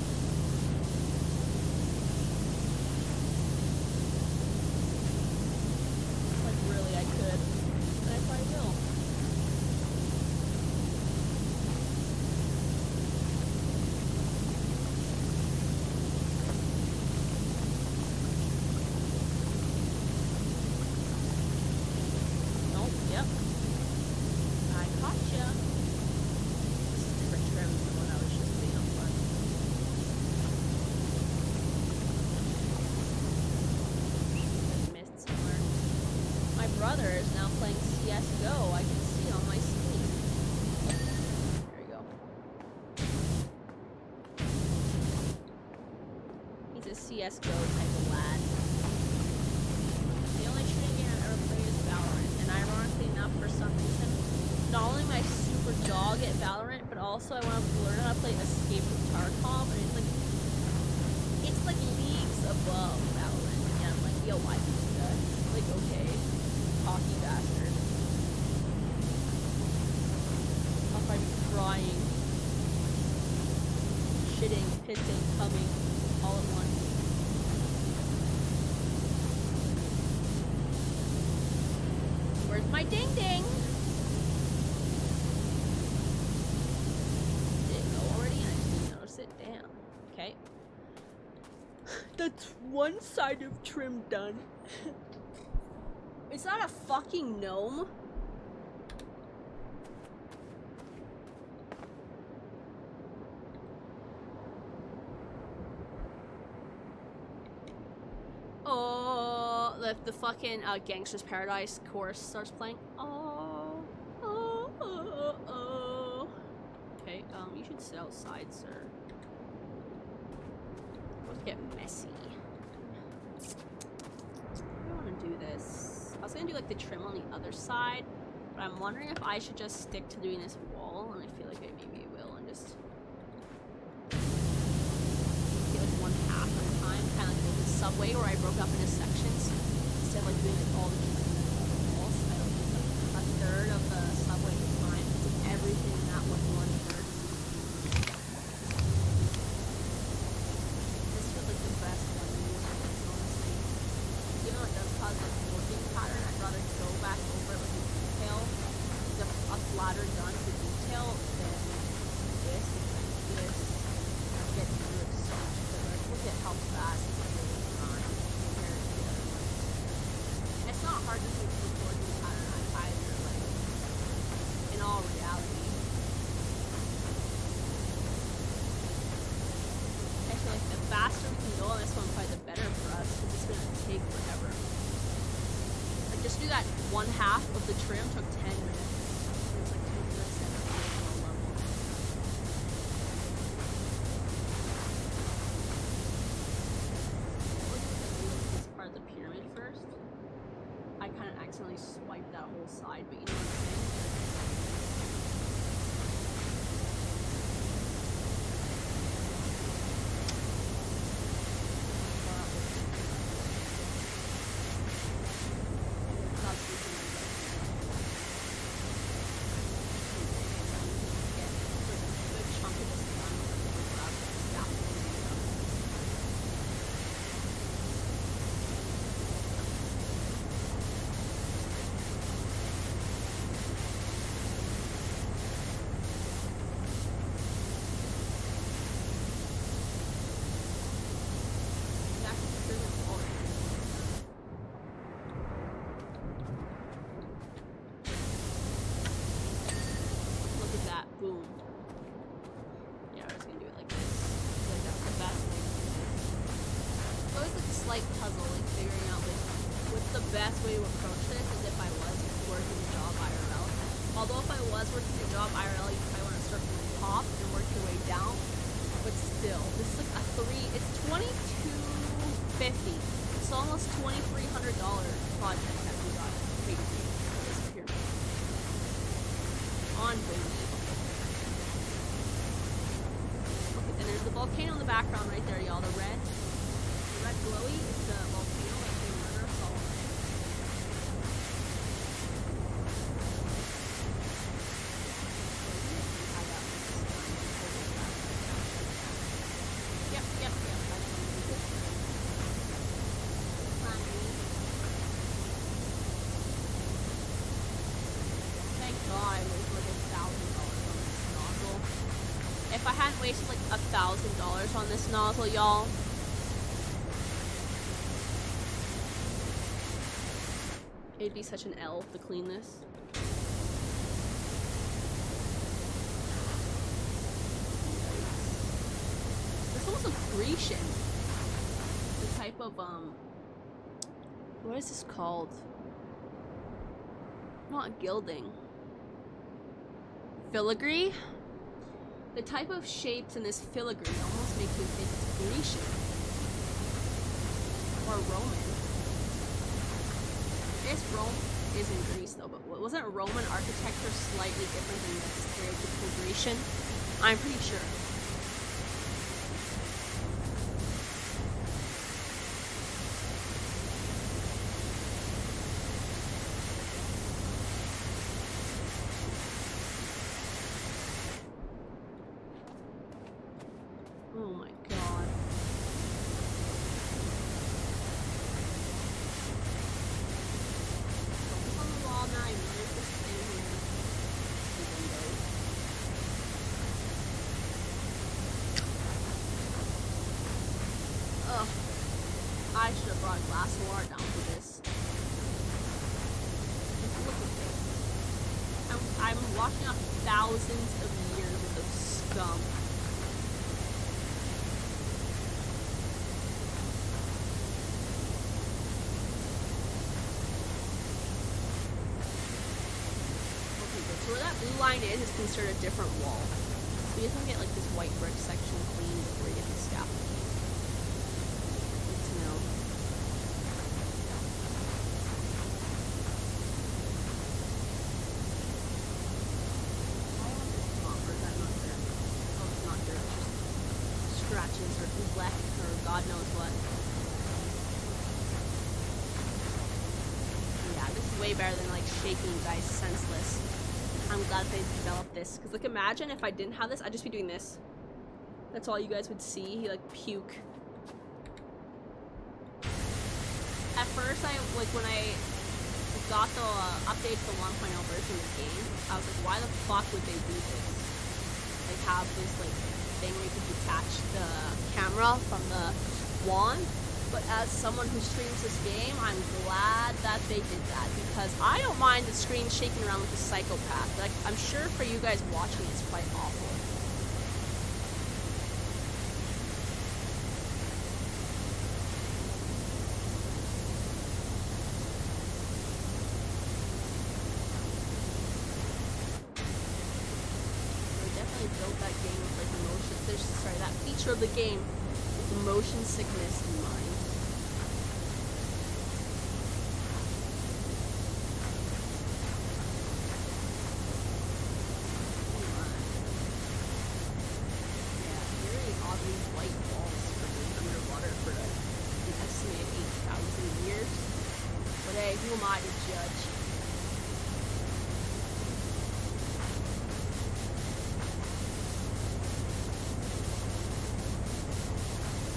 S1: Like, really, I could. And I probably will. brother is now playing CSGO. I can see on my screen. There you go. He's a CSGO type of lad. The only shooting game I've ever played is Valorant, and ironically enough, for some reason, not only am I super dog at Valorant, but also I want to learn how to play Escape from Tarkov, and it's like leagues above Valorant. And I'm like, yo, why do you do that? Like, okay, cocky bastard. I'll probably be crying, shitting, pissing, coming, all at once. Where's my ding ding? Didn't go already, and I just didn't notice it. Damn. Okay. That's one side of trim done. Is that a fucking gnome? Oh, the fucking Gangster's Paradise chorus starts playing. Oh, oh, oh, oh. Okay, you should sit outside, sir. Let's get messy. I don't want to do this. I was gonna do like the trim on the other side, but I'm wondering if I should just stick to doing this wall, and I feel like maybe I will, and just get like one half at a time, kind of like the subway where I broke up into sections instead of like doing like all the walls. I don't think like a third of the subway at a time, do everything in that one third. This feels like the best one to use for this, honestly. Even though it does cause like a working pattern, I'd rather go back over it with the detail, a flatter done with the detail than this, because this get through it so much quicker. Look at how fast it's really time compared to the other one. It's not hard to see the working pattern either, like, in all reality. I feel like the faster we can go on this one, probably the better for us, because it's gonna take forever. Like, just do that one half of the trim took 10 minutes. It's like 2 minutes at the original level. This part of the pyramid first. I kind of accidentally swiped that whole side, but you know what I'm saying? Boom. Yeah, we're just gonna do it like this. I feel like that's the best way to do it. It's always like a slight puzzle, like figuring out like what's the best way to approach this as if I was working a job IRL. Although if I was working a job IRL, you probably want to start from the top and work your way down. But still, this is like it's $22.50. It's almost $2,300 project that we got paid for this period. Unbelievable. And there's the volcano in the background right there, y'all. The red glowy is the volcano that came murder us all. Yep. Thank God I wasted like $1,000 on this nozzle. If I hadn't wasted like $1,000 on this nozzle, y'all, it'd be such an L to clean this. This almost looks Grecian. The type of what is this called? Not gilding. Filigree? The type of shapes in this filigree almost make you think it's Grecian. Or Roman. I guess Rome is in Greece though, but wasn't Roman architecture slightly different than the stereotypical Grecian? I'm pretty sure. Oh my god. Focus on the wall now, you know there's this thing here. The windows. Ugh. I should have brought a glass of water down for this. Just look at this. I'm washing off thousands of years of scum. So where that blue line is considered a different wall. So you just want to get like this white brick section clean before you get the scaffolding. Good to know. Or is that not dirt? Oh, it's not dirt. It's just scratches or wet or God knows what. Yeah, this is way better than like shaking you guys senseless. I'm glad they developed this. Because, like, imagine if I didn't have this, I'd just be doing this. That's all you guys would see. He, like, puke. At first, when I got the update to the 1.0 version of the game, I was like, why the fuck would they do this? Like, have this, like, thing where you could detach the camera from the wand. But as someone who streams this game, I'm glad that they did that, because I don't mind the screen shaking around like a psychopath. Like, I'm sure for you guys watching it's quite awful. They definitely built that game with like that feature of the game with motion sickness in mind. Who am I to judge?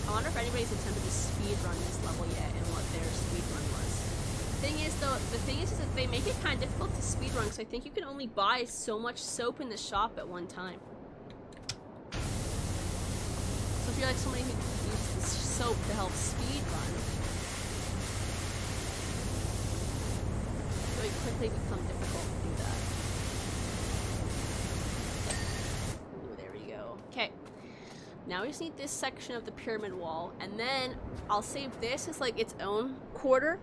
S1: I wonder if anybody's attempted to speedrun this level yet and what their speedrun was. The thing is that they make it kind of difficult to speedrun, because I think you can only buy so much soap in the shop at one time. So if you're like somebody who uses soap to help speedrun, it quickly become difficult to do that. Ooh, there we go. Okay. Now we just need this section of the pyramid wall, and then I'll save this as like its own quarter.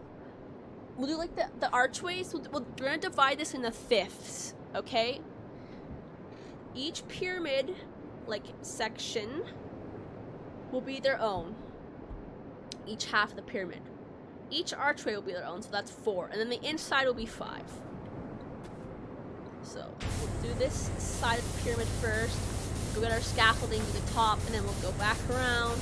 S1: We'll do like the archways. We're gonna divide this into fifths, okay? Each pyramid, like, section will be their own. Each half of the pyramid. Each archway will be their own, so that's 4. And then the inside will be 5. So, we'll do this side of the pyramid first. We'll get our scaffolding to the top, and then we'll go back around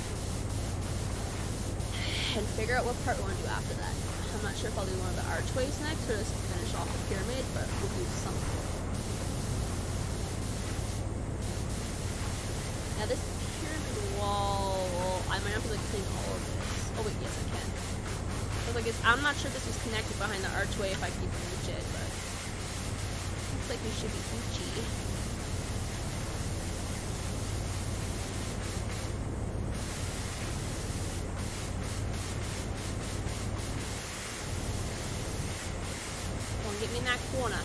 S1: and figure out what part we want to do after that. I'm not sure if I'll do one of the archways next, or just finish off the pyramid, but we'll do something. Now this pyramid wall, I might have to like clean all of this. Oh wait, yes I can. I'm not sure this is connected behind the archway if I can even reach it, but looks like we should be Gucci. Don't get me in that corner.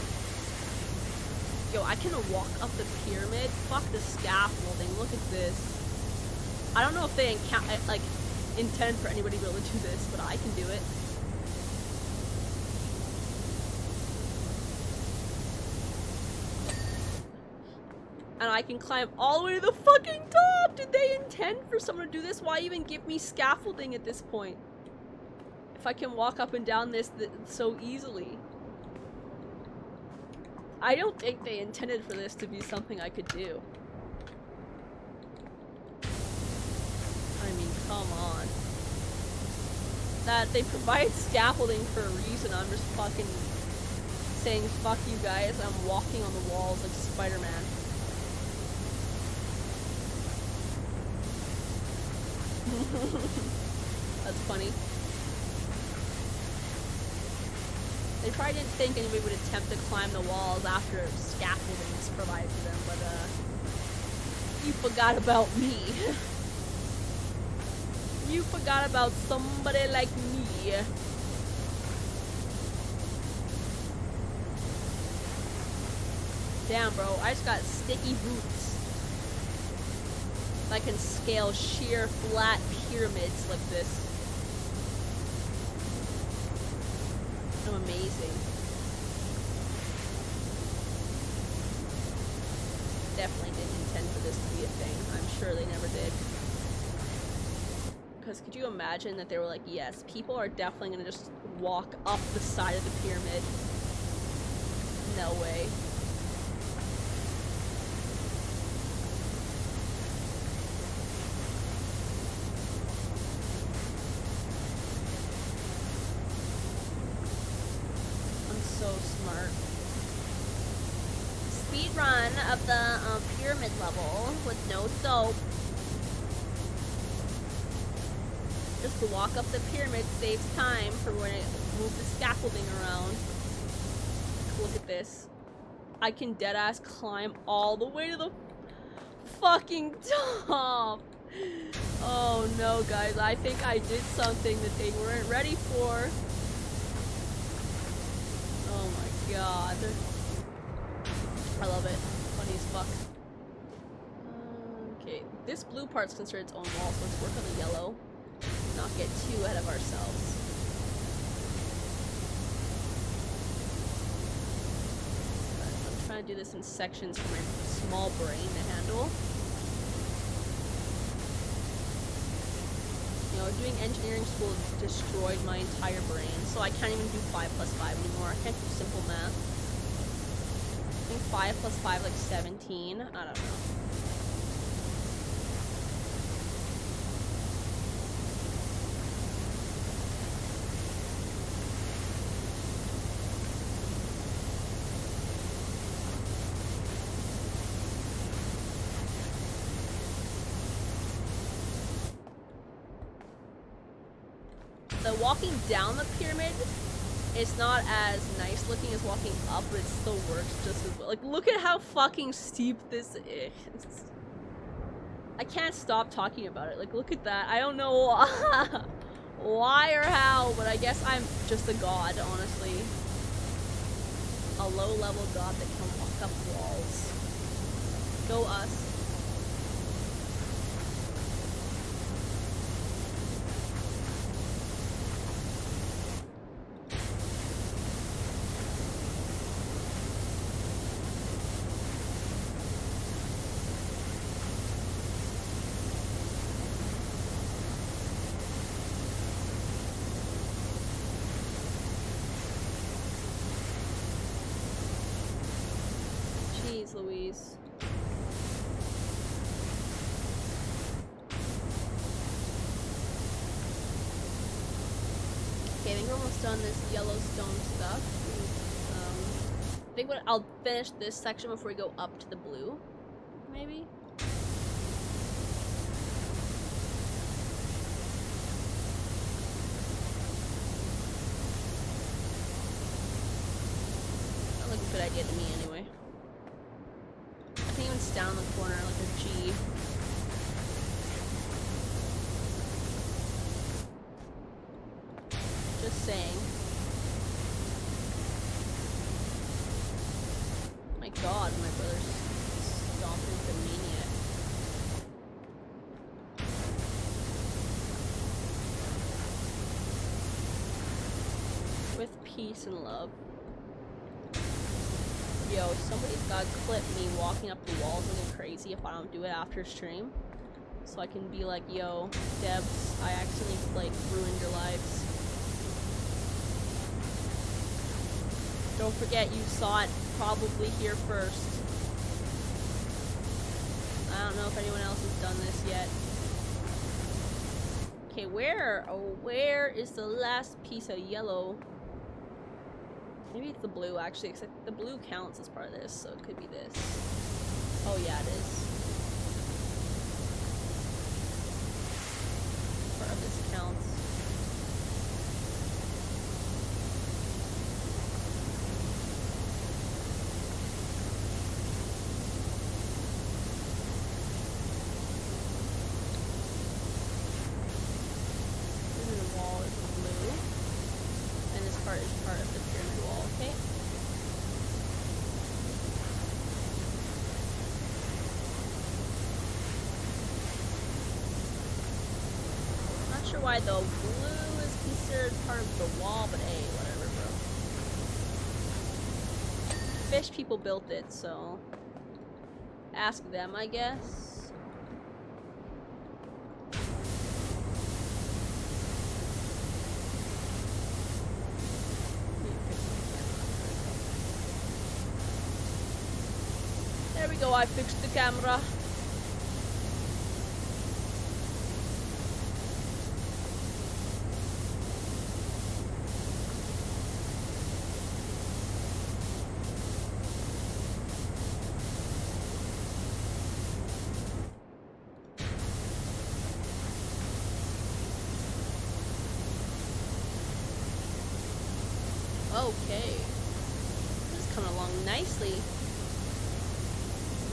S1: Yo, I can walk up the pyramid. Fuck the scaffolding. Look at this. I don't know if they intend for anybody to be able to do this, but I can do it. and I can climb all the way to the fucking top. Did they intend for someone to do this? Why even give me scaffolding at this point? If I can walk up and down this so easily. I don't think they intended for this to be something I could do. I mean, come on. That they provide scaffolding for a reason. I'm just fucking saying fuck you guys. I'm walking on the walls like Spider-Man. That's funny. They probably didn't think anybody would attempt to climb the walls after scaffolding was provided to them, but you forgot about me. You forgot about somebody like me. Damn, bro, I just got sticky boots. I can scale sheer flat pyramids like this. I'm amazing. Definitely didn't intend for this to be a thing. I'm sure they never did. Because could you imagine that they were like, yes, people are definitely gonna just walk up the side of the pyramid? No way. Smart. Speed run of the pyramid level with no soap. Just to walk up the pyramid saves time for when I move the scaffolding around. Look at this. I can deadass climb all the way to the fucking top. Oh no, guys. I think I did something that they weren't ready for. Oh my god. I love it. Funny as fuck. Okay, this blue part's considered its own wall, so let's work on the yellow. Not get too ahead of ourselves. I'm trying to do this in sections for my small brain to handle. You know, doing engineering school destroyed my entire brain, so I can't even do 5 plus 5 anymore. I can't do simple math. I think 5 plus 5 like 17. I don't know. The walking down the pyramid is not as nice looking as walking up, but it still works just as well. Like, look at how fucking steep this is. I can't stop talking about it. Like, look at that. I don't know why or how, but I guess I'm just a god, honestly. A low-level god that can walk up walls. Go us. Louise. Okay, I think we're almost done this Yellowstone stuff. I think I'll finish this section before we go up to the blue, maybe? That looks a good idea to me anyway. I think it's down the corner like a G. Just saying. My god, my brother's stomping like a maniac. With peace and love. Yo, somebody's gotta clip me walking up the walls looking crazy if I don't do it after stream. So I can be like, yo, Debs, I accidentally, like, ruined your lives. Don't forget, you saw it probably here first. I don't know if anyone else has done this yet. Okay, where? Oh, where is the last piece of yellow? Maybe it's the blue, actually, except the blue counts as part of this, so it could be this. Oh, yeah, it is. Part of this counts. The wall is blue, and this part is part of the pyramid wall, okay? Not sure why the blue is considered part of the wall, but hey, whatever, bro. Fish people built it, so ask them, I guess. There we go, I fixed the camera. Okay. This is coming along nicely. I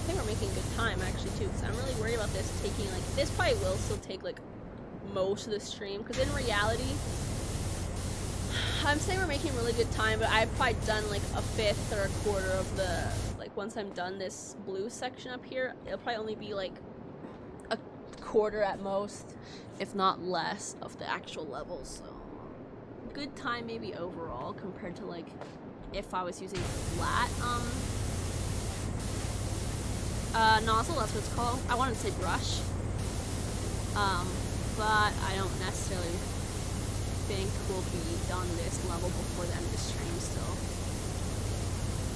S1: think we're making good time actually too, because I'm really worried about this taking like, this probably will still take like most of the stream, because in reality, I'm saying we're making really good time, but I've probably done like a fifth or a quarter of the, like once I'm done this blue section up here, it'll probably only be like a quarter at most, if not less, of the actual level, so good time maybe overall compared to like if I was using flat, nozzle, that's what it's called. I wanted to say brush. But I don't necessarily think we'll be done this level before the end of the stream still.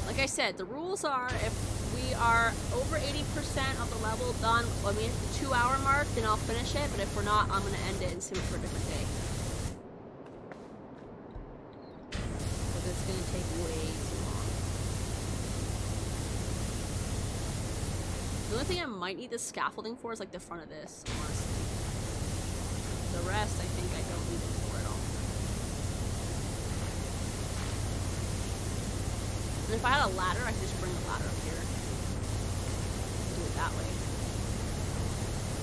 S1: Like I said, the rules are if we are over 80% of the level done, I mean, at the 2-hour mark, then I'll finish it, but if we're not, I'm gonna end it and save it for a different day. Because it's gonna take way too long. The only thing I might need the scaffolding for is like the front of this, honestly. The rest, I think I don't need it for at all. And if I had a ladder, I could just bring the ladder up here. Do it that way.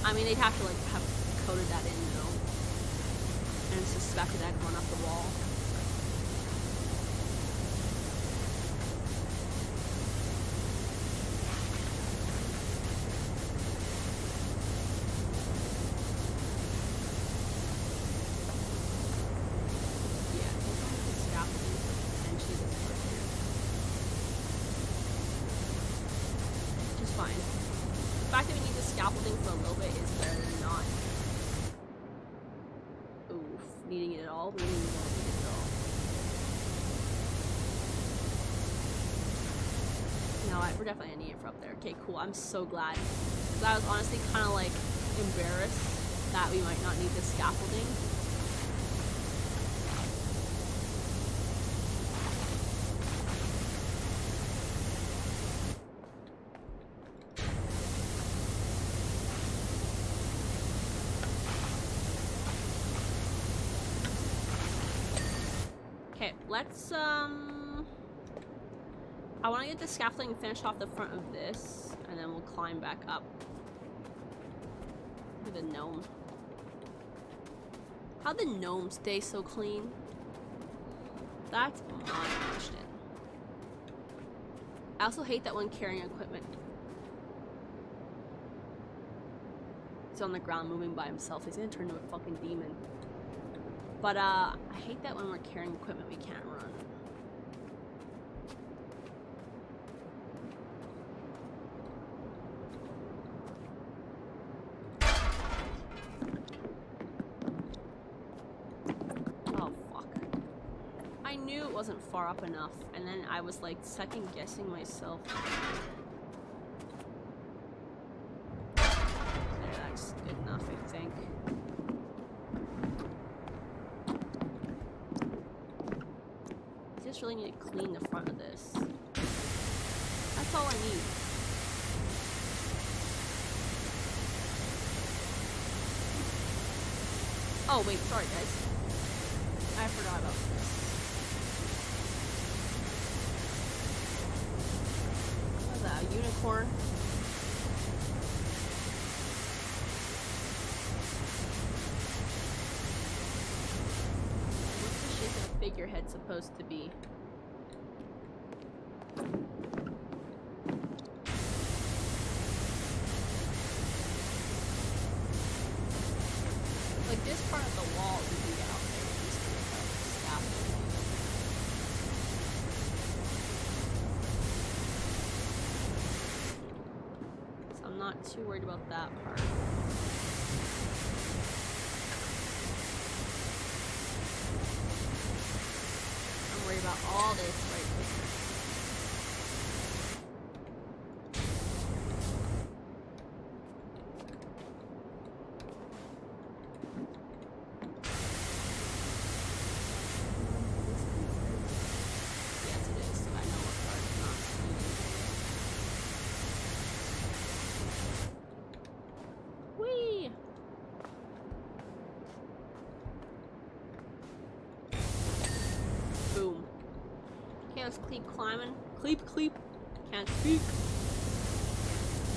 S1: I mean, they'd have to like have coded that in though. And suspected I'd run up the wall. We're definitely gonna need it for up there. Okay, cool. I'm so glad. Because I was honestly kind of like embarrassed that we might not need the scaffolding. Okay, let's I want to get the scaffolding finished off the front of this, and then we'll climb back up. Look at the gnome. How'd the gnome stay so clean? That's my question. I also hate that when carrying equipment. He's on the ground moving by himself. He's gonna turn into a fucking demon. But I hate that when we're carrying equipment we can't run. knew it wasn't far up enough, and then I was like second guessing myself. There, that's good enough, I think. I just really need to clean the front of this. That's all I need. Oh wait, sorry guys. I forgot about this. What's that, a unicorn? What's the shape of the figurehead supposed to be? Like this part of the wall we can get out there easily without scaffolding. So I'm not too worried about that part. I'm worried about all this right here. Boom. Okay, let's keep climbing. Cleep. Can't speak.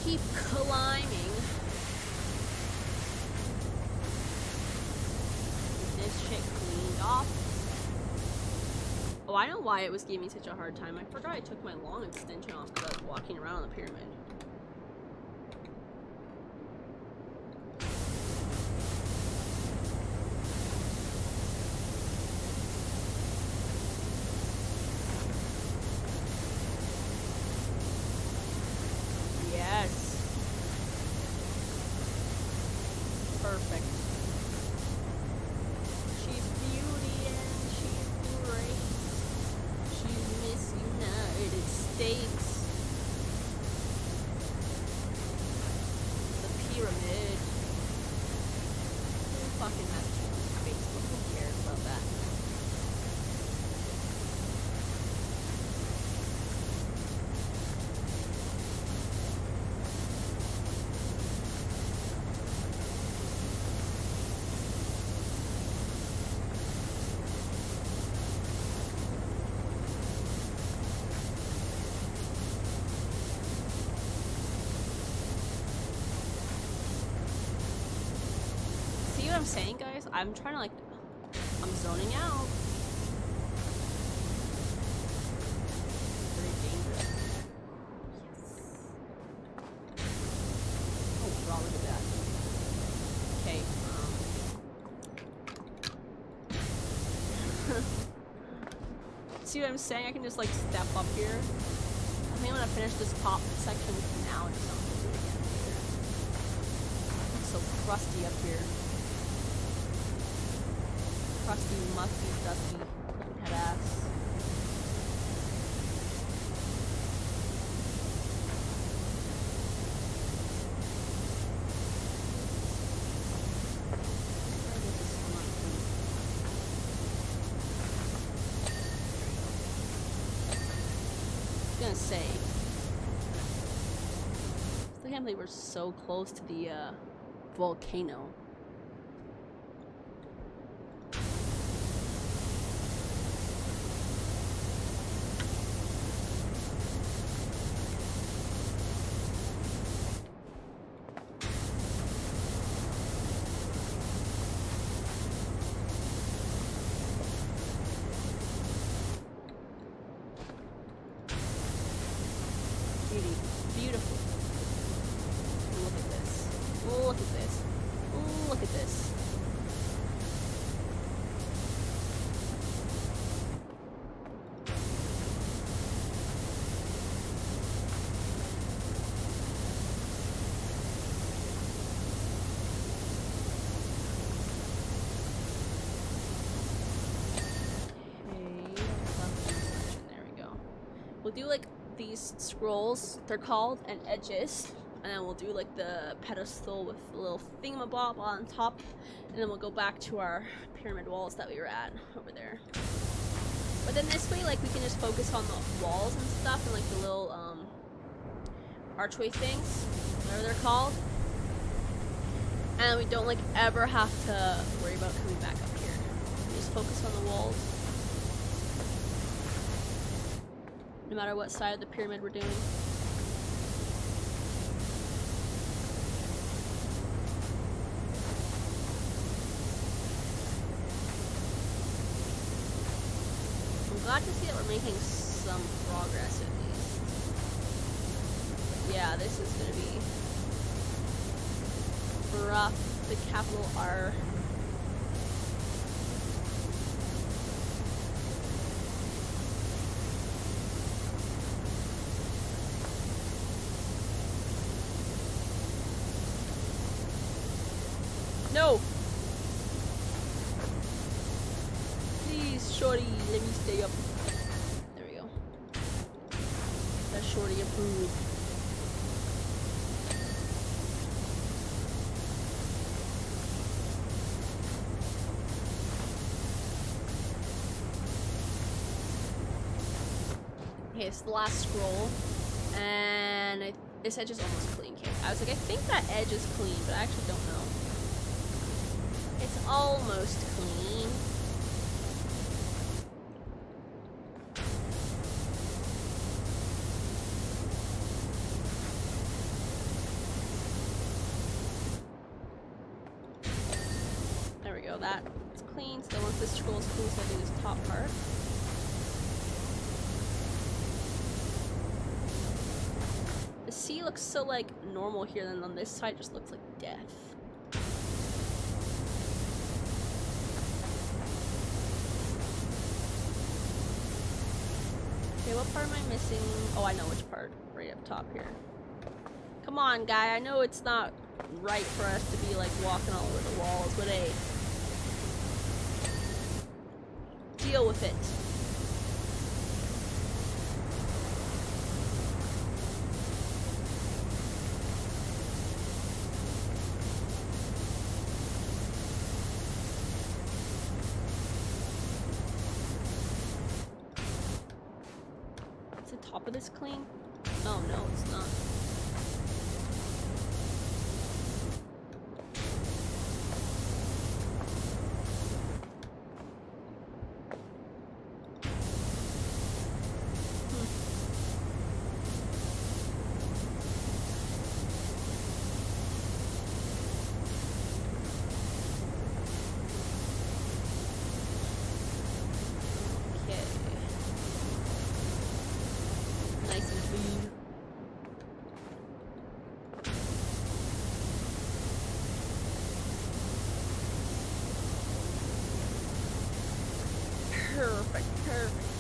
S1: Keep climbing. Get this shit cleaned off. Oh, I know why it was giving me such a hard time. I forgot I took my long extension off because I was walking around the pyramid. Perfect. She's beauty and she's great. She's Miss United States. The pyramid. Who fucking has Facebook? Who cares about that? I'm saying, guys, I'm trying to, like, I'm zoning out. Very dangerous. Yes. Oh, wow, look at that. Okay, see what I'm saying? I can just, like, step up here. I think I'm gonna finish this top section now and just do it again later. It's so crusty up here. Crusty, musty, dusty head ass. I was gonna say, I can't believe we're so close to the volcano. Beautiful. Look at this. Look at this. we'll do like these scrolls, they're called, and edges, and then we'll do like the pedestal with a little thingamabob on top, and then we'll go back to our pyramid walls that we were at over there. But then this way, like, we can just focus on the walls and stuff, and like the little archway things, whatever they're called, and we don't like ever have to worry about coming back up here. We just focus on the walls, no matter what side of the pyramid we're doing. I'm glad to see that we're making some progress at least. But yeah, this is gonna be rough. The capital R. No! Please, shorty, let me stay up. There we go. That shorty approved. Okay, it's the last scroll, and this edge is almost clean. Okay, I was like, I think that edge is clean, but I actually don't know. It's almost clean. There we go, that's clean. So once this scroll is clean, so I do this top part. The sea looks so like normal here, then on this side just looks like death. Okay, what part am I missing? Oh, I know which part. Right up top here. Come on, guy. I know it's not right for us to be like walking all over the walls, but hey. Deal with it. Top of this clean? Oh no, it's not.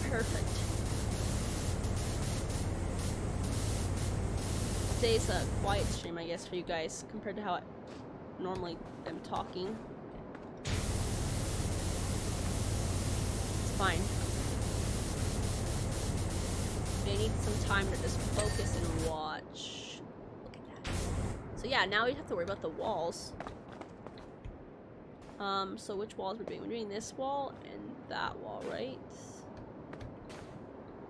S1: Perfect. Today's a quiet stream, I guess, for you guys, compared to how I normally am talking. It's fine. I need some time to just focus and watch. Look at that. So yeah, now we have to worry about the walls. So which walls we're doing? We're doing this wall and that wall, right?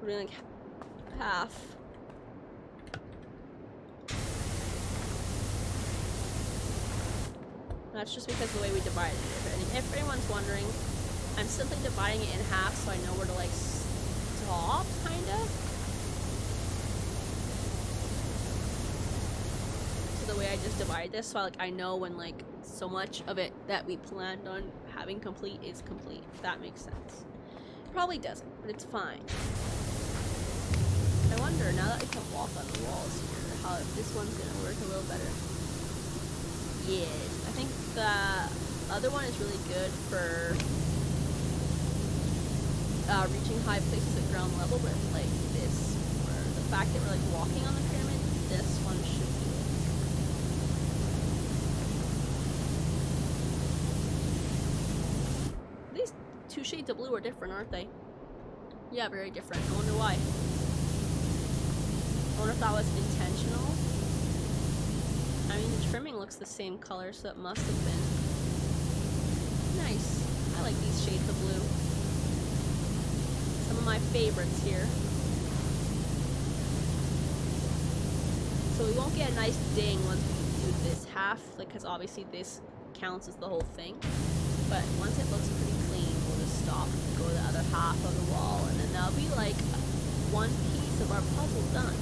S1: We're doing like half. That's just because of the way we divided it. If anyone's wondering, I'm simply dividing it in half so I know where to like stop, kinda. So the way I just divide this, so I know when like so much of it that we planned on having complete is complete, if that makes sense. Probably doesn't, but it's fine. I wonder, now that we can walk on the walls here, how if this one's gonna work a little better. Yeah, I think the other one is really good for reaching high places at ground level, but like this, or the fact that we're like walking on the pyramid, this one should be it. These two shades of blue are different, aren't they? Yeah, very different. I wonder why. I wonder if that was intentional. I mean, the trimming looks the same color, so it must have been. Nice. I like these shades of blue. Some of my favorites here. So we won't get a nice ding once we do this half, like, because obviously this counts as the whole thing. But once it looks pretty clean, we'll just stop, go to the other half of the wall, and then that'll be like one piece of our puzzle done.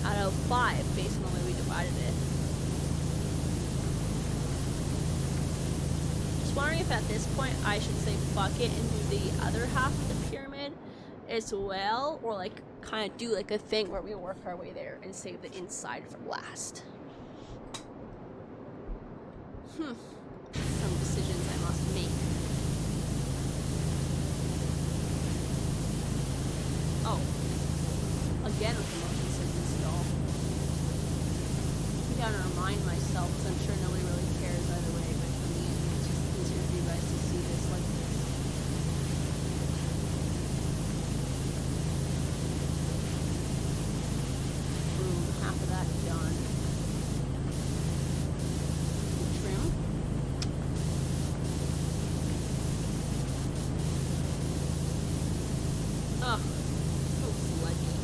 S1: Out of 5, based on the way we divided it. Just wondering if at this point I should say fuck it and do the other half of the pyramid as well, or like kind of do like a thing where we work our way there and save the inside for last. Some decisions I must make. Oh, again with the motion sickness doll. I gotta remind myself, because I'm sure nobody really cares either way, but for me it's just easier for you guys to see this. Like, boom, half of that done. Trim. Ugh, so sludgy.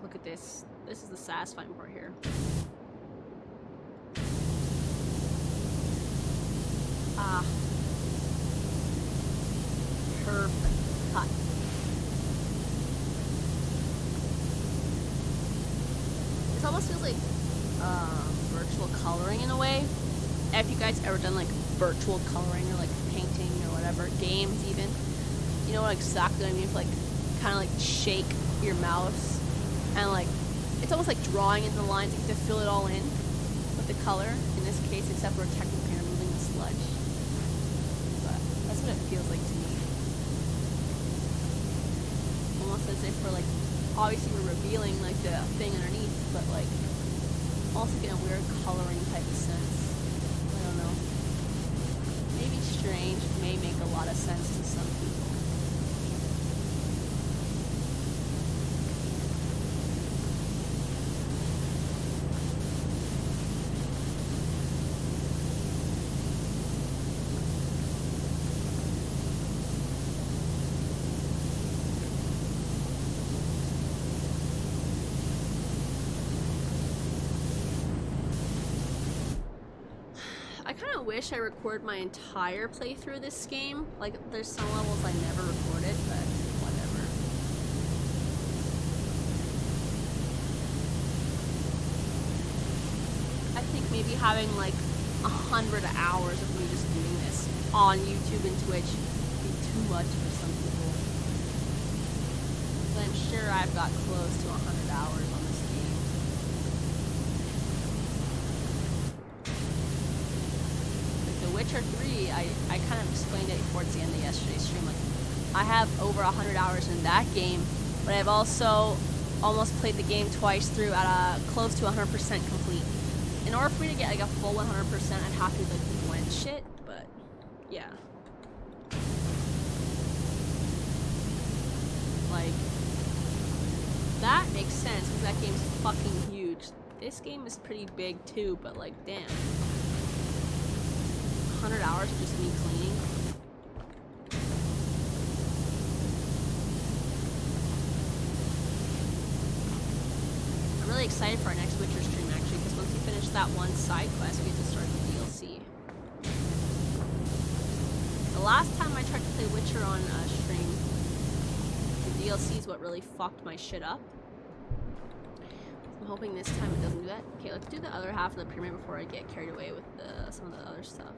S1: Look at this. This is the satisfying part here. Ah. Perfect cut. This almost feels like virtual coloring in a way. If you guys ever done like virtual coloring or like painting or whatever, games even, you know what exactly what I mean? If, like, kind of like shake your mouse and like it's almost like drawing in the lines. You have to fill it all in with the color. In this case, except for technically removing the sludge. But that's what it feels like to me. Almost as if we're like, obviously we're revealing like the thing underneath, but like also in a weird coloring type of sense. I don't know. Maybe strange, may make a lot of sense to some people. I kind of wish I recorded my entire playthrough of this game. Like, there's some levels I never recorded, but whatever. I think maybe having like 100 hours of me just doing this on YouTube and Twitch would be too much for some people. But I'm sure I've got close to 100 hours on this game. Witcher 3, I kind of explained it towards the end of yesterday's stream. Like, I have over 100 hours in that game, but I've also almost played the game twice through at a close to 100% complete. In order for me to get like a full 100%, I'd have to like blend shit, but yeah. Like, that makes sense because that game's fucking huge. This game is pretty big too, but like, damn. 100 hours of just me cleaning. I'm really excited for our next Witcher stream actually, because once we finish that one side quest, we get to start the DLC. The last time I tried to play Witcher on a stream, the DLC is what really fucked my shit up. I'm hoping this time it doesn't do that. Okay, let's do the other half of the pyramid before I get carried away with some of the other stuff.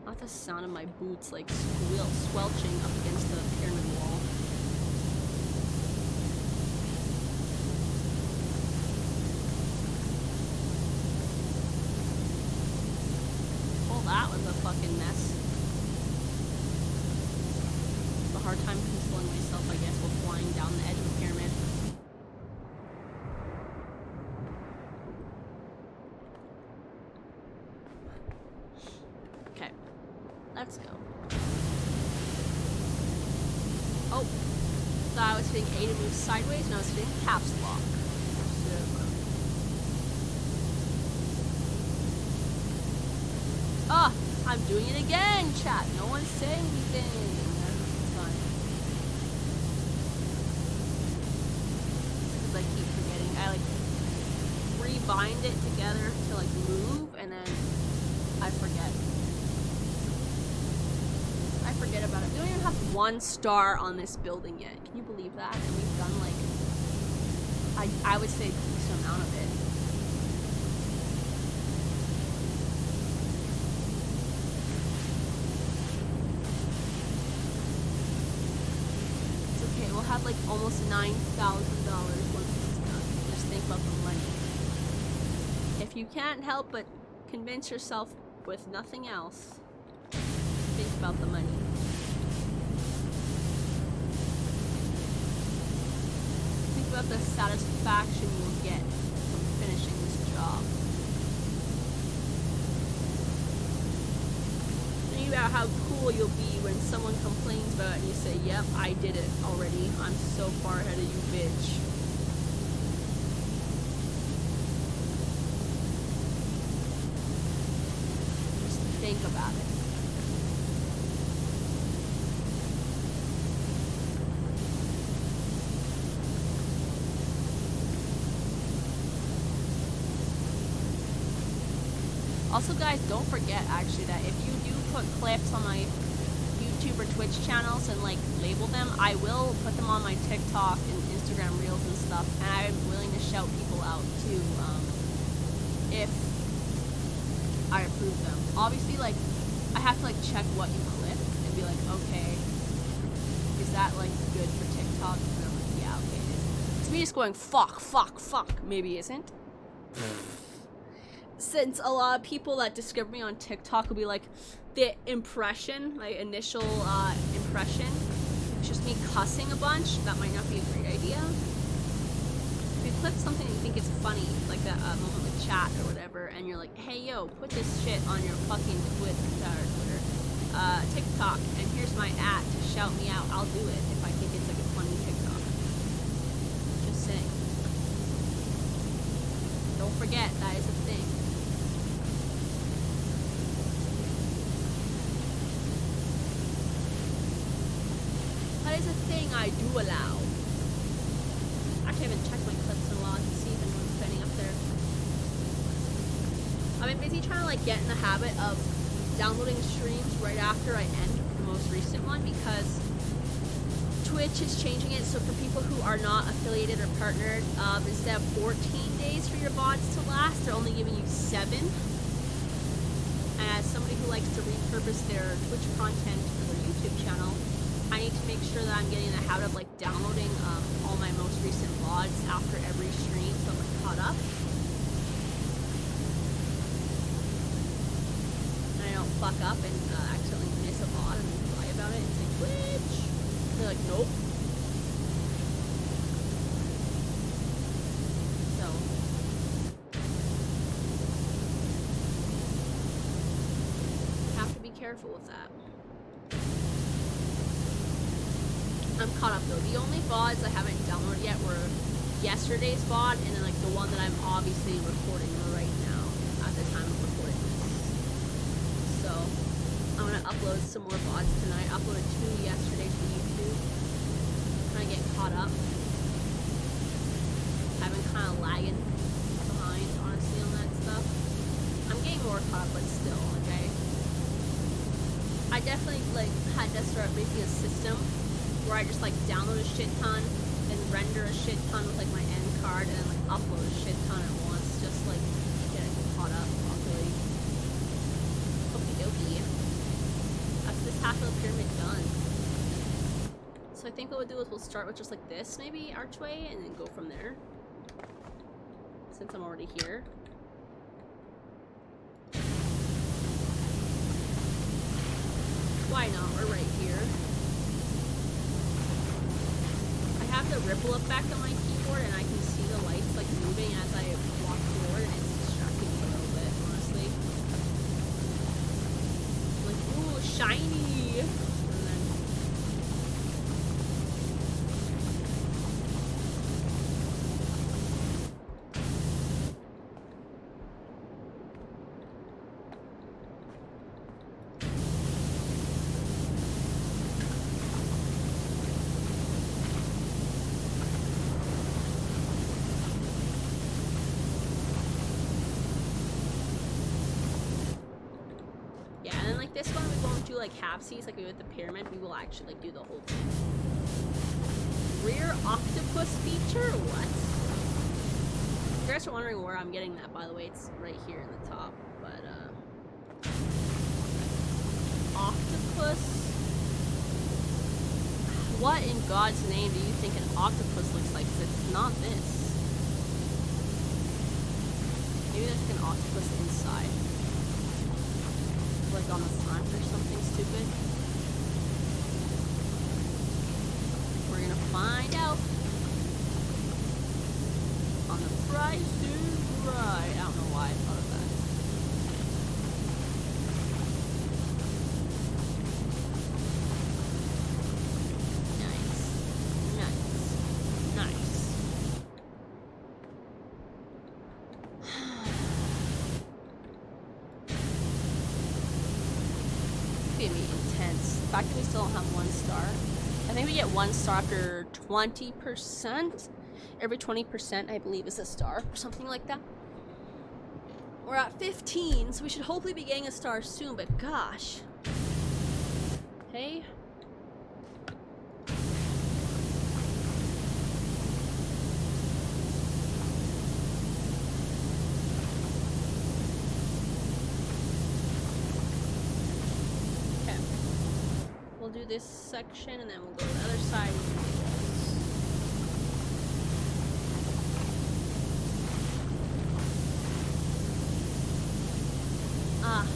S1: Not the sound of my boots like squelching up against the pyramid wall. Well, that was a fucking mess. The hard time controlling myself, I guess, while flying down the edge of the pyramid. Okay, let's go. Oh, thought I was hitting A to move sideways, and I was hitting caps lock. Ah, I'm doing it again, chat. No one's saying anything. That's fine. Because I keep forgetting. I like rebind it together to like move, and then I forget. I forget about it. We don't even have 1 star on this building yet. Can you believe that? And we've done like, I would say a decent amount of it. It's okay. We'll have like almost $9,000 once it's done. Just think about the money. If you can't help but convince yourself with nothing else, think about the money. Think about the satisfaction you'll get from finishing this job. Think about how cool you'll be when someone complains about it and you say, yep, I did it already. I'm so far ahead of you, bitch. Just think about it. Also, guys, don't forget, actually, that if you do put clips on my YouTube or Twitch channels and, like, label them, I will put them on my TikTok and Instagram Reels and stuff, and I'm willing to shout people out, too, if I approve them. Obviously, like, I have to, like, check what you clip and be like, okay, is that, like, good for TikTok? And I'm like, yeah, okay, it is. It's me just going, fuck, maybe isn't. Since a lot of people that discover me on TikTok will be like, the impression, my initial impression, it's just me cussing a bunch, that might not be a great idea. If you clip something and you think it's funny, like that moment with chat or whatever, and you're like, hey yo, put this shit on your fucking Twitter, TikTok, and here's my @ to shout me out, I'll do it if I think it's like a funny TikTok. Just saying. Don't forget, that is a thing. That is a thing I do allow. I can't even check my clips in a while to see if anyone's spending up there. I've been busy trying to like get in the habit of downloading streams right after I end the most recent one, because Twitch is changing it so for people who are not affiliated or partnered, instead of 14 days for your VODs to last, they're only giving you 7. And as somebody who likes to repurpose their Twitch content for their YouTube channel, I need to make sure that I'm getting in the habit of like downloading all my most recent VODs after every stream so I'm like caught up. And I don't fuck up and accidentally miss a VOD and then lie about it and say, Twitch! And they're like, nope. So. Have to be careful with that. I'm caught up though. The only VODs I haven't downloaded yet were yesterday's VOD and then like the one that I'm obviously recording right now at the time of recording this. So I'm gonna upload some more VODs tonight. I uploaded 2 yesterday to YouTube. Trying to get caught up. I've been kind of lagging behind, honestly, on that stuff. I'm getting more caught up, but still, okay? I definitely like had to start making a system where I just like download a shit ton, then render a shit ton with like my end card, and then like upload a shit ton at once, just like getting caught up properly. Okie dokie. That's this half of the pyramid done. So I think what we'll do is we'll start with just like this, maybe archway, and then go from there. Since I'm already here. Why not? We're right here. the ripple effect on my keyboard, and I can see the lights like moving as I walk forward, and it's distracting me a little bit, honestly. Like, ooh, shiny! And then... yeah, and then like this one, we won't do like halfsies like we did with the pyramid. We will actually like do the whole thing. Rear octopus feature? What? If you guys are wondering where I'm getting that, by the way, it's right here in the top. But octopus? What in God's name do you think an octopus looks like? 'Cause it's not this. Maybe there's like an octopus inside. Like on the front or something stupid. We're gonna find out on the Price is Right. I don't know why I thought of that. Nice. Gonna be intense. The fact that we still don't have 1 star. I think we get 1 star after 20%. Every 20%, I believe, is a star or something like that. We're at 15, so we should hopefully be getting a star soon, but gosh. Hey. We'll do this section and then we'll go to the other side. Ah.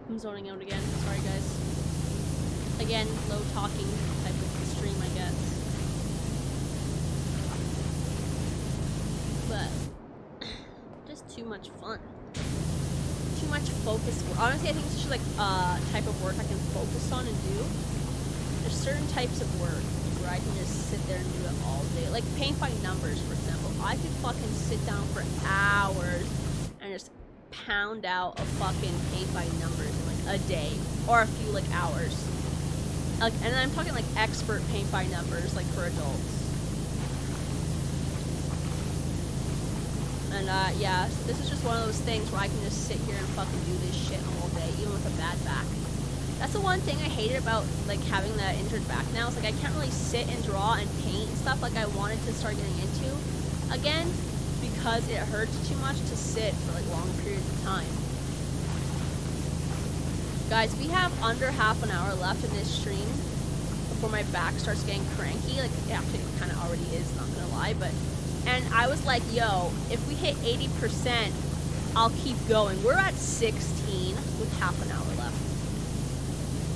S1: I'm zoning out again. Sorry, guys. Again, low talking type of stream, I guess. But just too much fun. Too much focus. Honestly, I think it's just like type of work I can focus on and do. There's certain types of work where I can just sit there and do it all day. Like paint by numbers, for example. I could fucking sit down for hours and just pound out a fucking paint by numbers in like a day or a few like hours. Like, and I'm talking like expert paint by numbers, like for adults. And yeah, so this is just one of those things where I can just sit here and fucking do this shit all day, even with a bad back. That's the one thing I hated about like having the injured back now. It's like I can't really sit and draw and paint and stuff like I wanted to start getting into again, because it hurts too much to sit for like long periods of time. Guys, we have under half an hour left in this stream before my back starts getting cranky. Like, actually, it kind of already is, not gonna lie, but... And I was like, yo, if we hit 80%, I'll keep going. We're at 16 with half an hour left.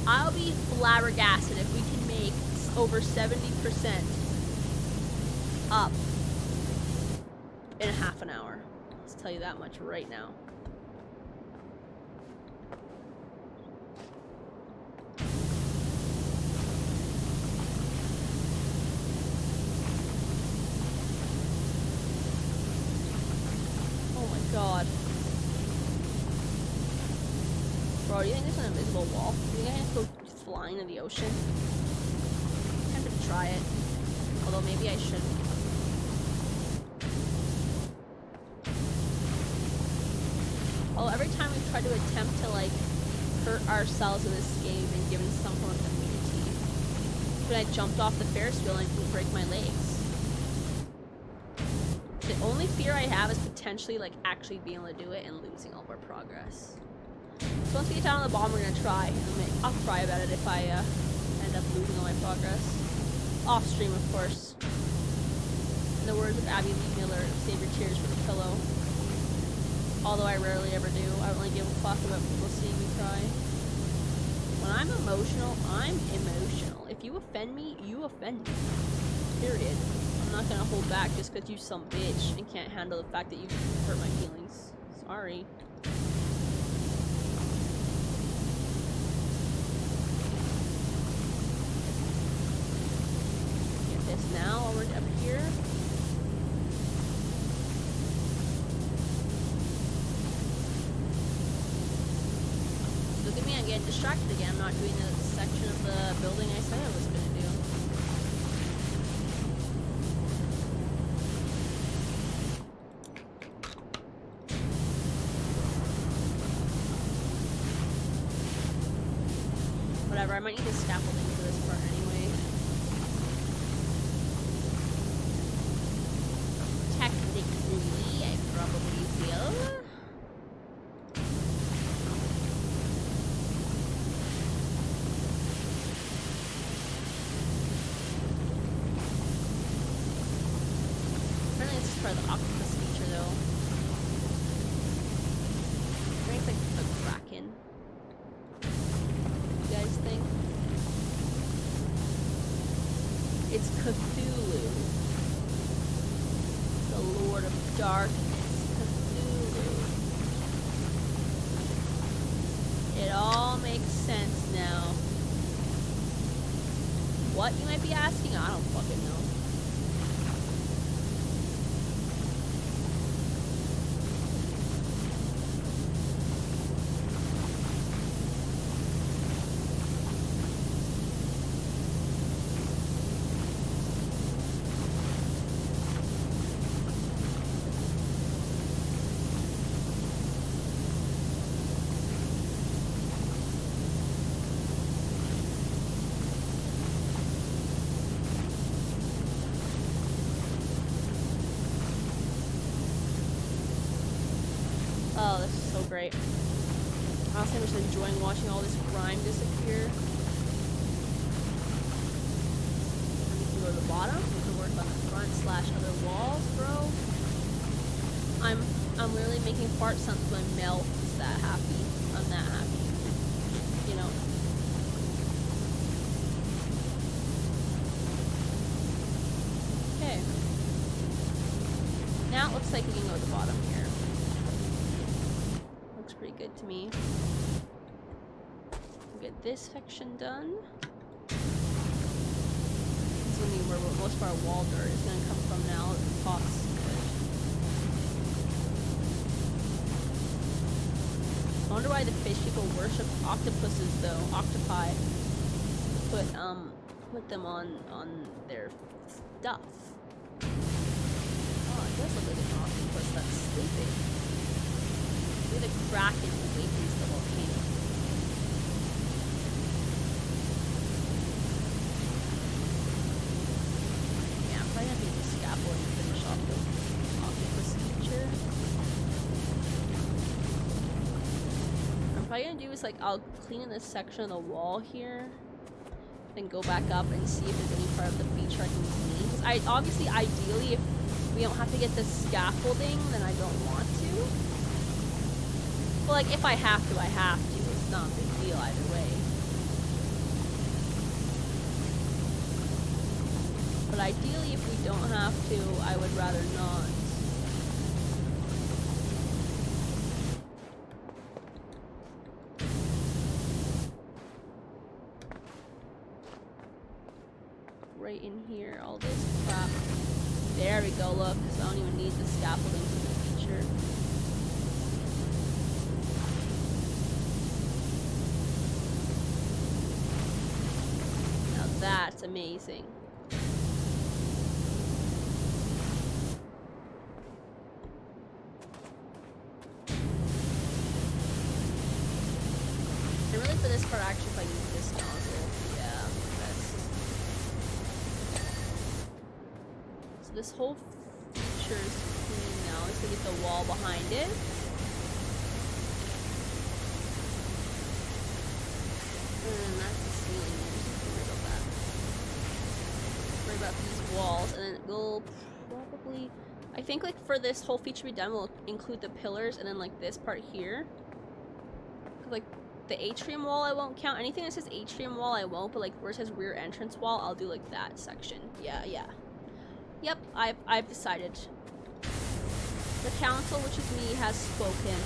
S1: I'll be flabbergasted if we can make over 70% up in half an hour. Let's tell you that much right now. Oh my god. Bro, do you think there's an invisible wall? Do you think I have to go flying in the ocean? I'm tempted to try it. Although maybe I shouldn't. try to attempt to like hurt ourselves in this game and given some form of immunity. When I jumped off the Ferris wheel, I didn't break my legs. The only fear I have is potentially like actually being able to do it and losing all of our progress. So once we get down on the bottom, we're gonna try. I'll cry about it if I end up losing all my progress. Off stream, of course. In the words of Abby Lee Miller, save your tears for the pillow. Although I rarely ever do. I only give a fuck about people seeing me cry. When I'm emotional, I'm emotional. If you offend me, you offend me. Period. I'm not gonna hold back just because you some bitch and can't handle the fact that you hurt my feelings. Sorry. Get this now while we're up here. Look at me, I'm getting distracted again. I'm not doing the section of the building I said I was gonna do. Whatever, I might need the scaffolding for this part anyway. Technically, I probably will. Apparently this is part of the octopus feature though. I think it's like a kraken. You guys think? It's Cthulhu. The Lord of Darkness. Cthulhu. It all makes sense now. What, you might be asking? I don't fucking know. Oh, this is so great. Honestly, I'm just enjoying watching all this grime disappear. We can go to the bottom. We can work on the front / other walls, bro. I'm really making fart sounds with my mouth. Is that happy? I'm that happy. You know. Okay. Now it looks like we can go to the bottom here. Looks pretty good to me. We'll get this section done. This is gonna be where most of our wall dirt is gonna come from now. The pot's good. I wonder why the fish people worship octopuses though. Octopi. Put them on their stuff. Oh, it does look like an octopus that's sleeping. Maybe the kraken awakens the volcano. Yeah, I'm probably gonna need the scaffolding to finish off the octopus feature. I'm probably gonna do is like I'll clean this section of the wall here, then go back up and see if there's any part of the feature I can clean. Because ideally, if we don't have to get the scaffolding, then I don't want to. But like, if I have to, I have to. It's not a big deal either way. But ideally, if we don't have to, I would rather not. Right in here, all this crap. There we go, look. So I don't even need the scaffolding for the feature. Now that's amazing. like for this part, actually, if I use this nozzle, yeah, best. So this whole feature is clean now. Let's get the wall behind it. And that's the ceiling. Don't worry about that. Worry about these walls, and then we'll probably, I think like for this whole feature to be done, we'll include the pillars, and then like this part here. Like the atrium wall, I won't count. Anything that says atrium wall, I won't. But like where it says rear entrance wall, I'll do like that section. Yeah. Yep, I've decided. The council, which is me, has spoken.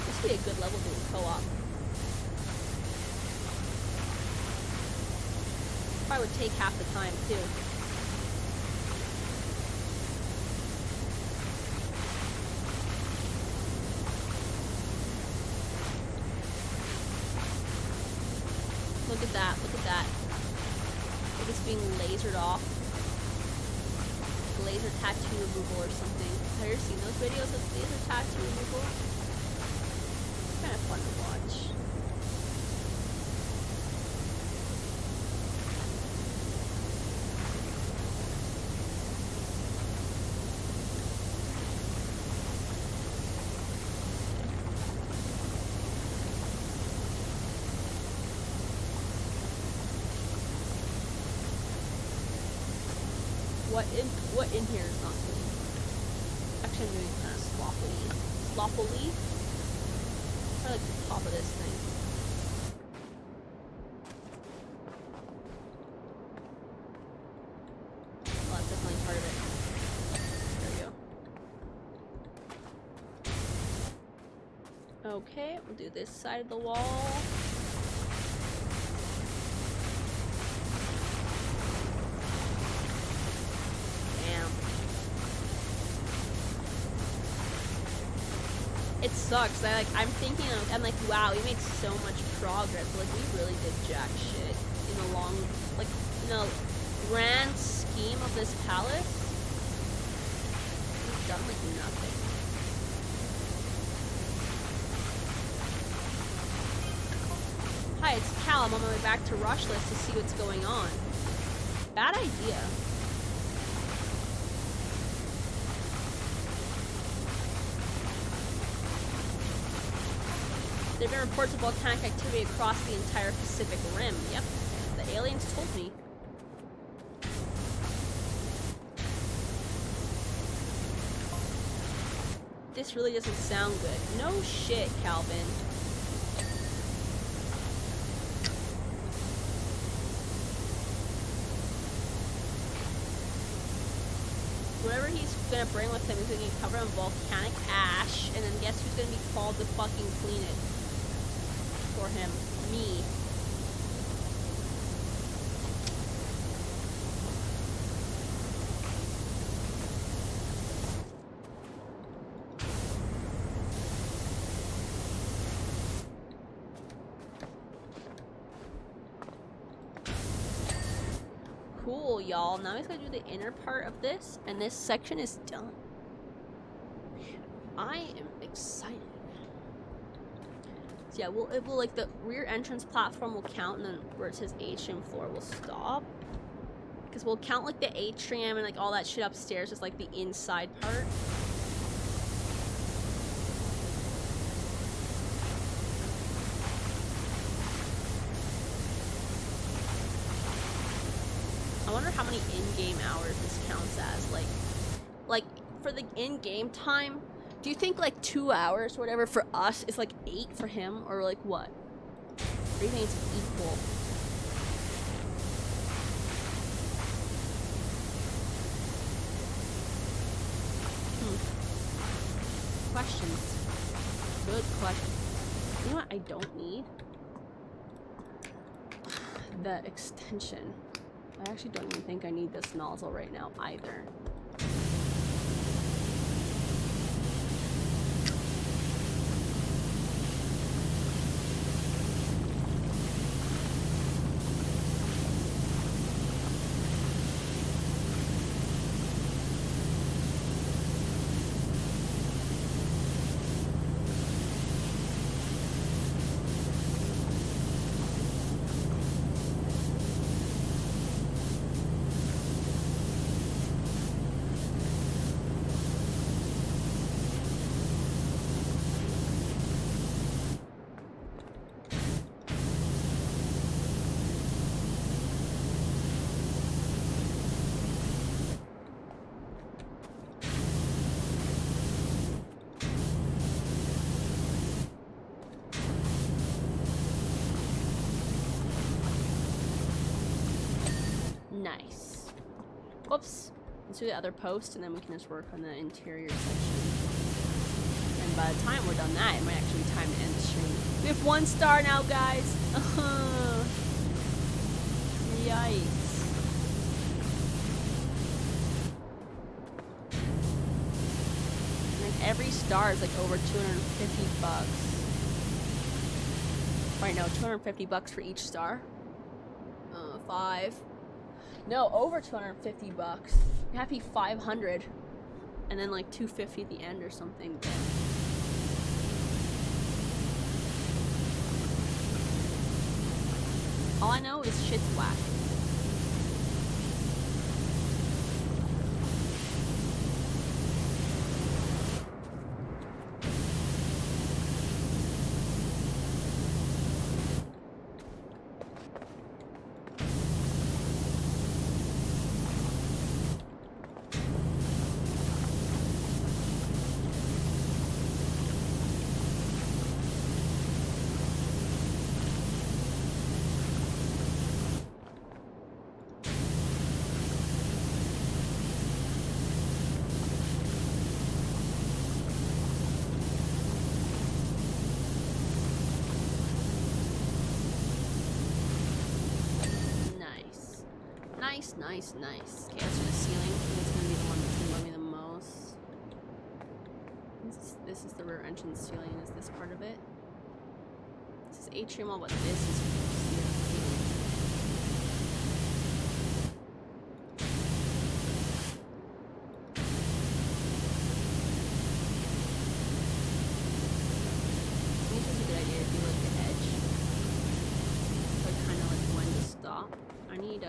S1: This would be a good level doing co-op. Probably would take half the time too. Look at that, look at that. Like it's being lasered off. Laser tattoo removal or something. Have you ever seen those videos of laser tattoo removal? It's kind of fun to watch. What in here is not clean? Actually, I'm doing kind of sloppily. I like the top of this thing. Oh, that's definitely part of it. There we go. Okay, we'll do this side of the wall. It sucks. I'm thinking I'm like, wow, we made so much progress. Like we really did jack shit in the long, like in the grand scheme of this palace. We've done like nothing. Hi, it's Cal. I'm on my way back to Rushless to see what's going on. Bad idea. There have been reports of volcanic activity across the entire Pacific Rim. Yep, the aliens told me. This really doesn't sound good. No shit, Calvin. Whatever he's gonna bring with him is gonna be covered in volcanic ash, and then guess who's gonna be called to fucking clean it? For him. Me. Cool, y'all. Now he's gonna do the inner part of this, and this section is done. I am excited. So yeah, it will like the rear entrance platform will count, and then where it says atrium floor will stop. Because we'll count like the atrium and like all that shit upstairs as like the inside part. I wonder how many in-game hours this counts as. Like for the in-game time, do you think like 2 hours or whatever for us is like 8 for him, or like what? Or do you think it's equal? Questions. Good question. You know what I don't need? The extension. I actually don't even think I need this nozzle right now either. Nice. Whoops. Let's do the other post and then we can just work on the interior section. And by the time we're done that, it might actually be time to end the stream. We have 1 star now, guys. Yikes. And every star is like over 250 bucks. Right, no, 250 bucks for each star. 5. No, over 250 bucks. You have to be 500. And then like 250 at the end or something. All I know is shit's whack. Nice, nice. Okay, as for the ceiling, I think it's gonna be the one that's gonna bug me the most. This is the rear entrance ceiling. Is this part of it? This is atrium, all but this is ceiling. I think it's a good idea to do like the edge. Like kind of like when to stop. I need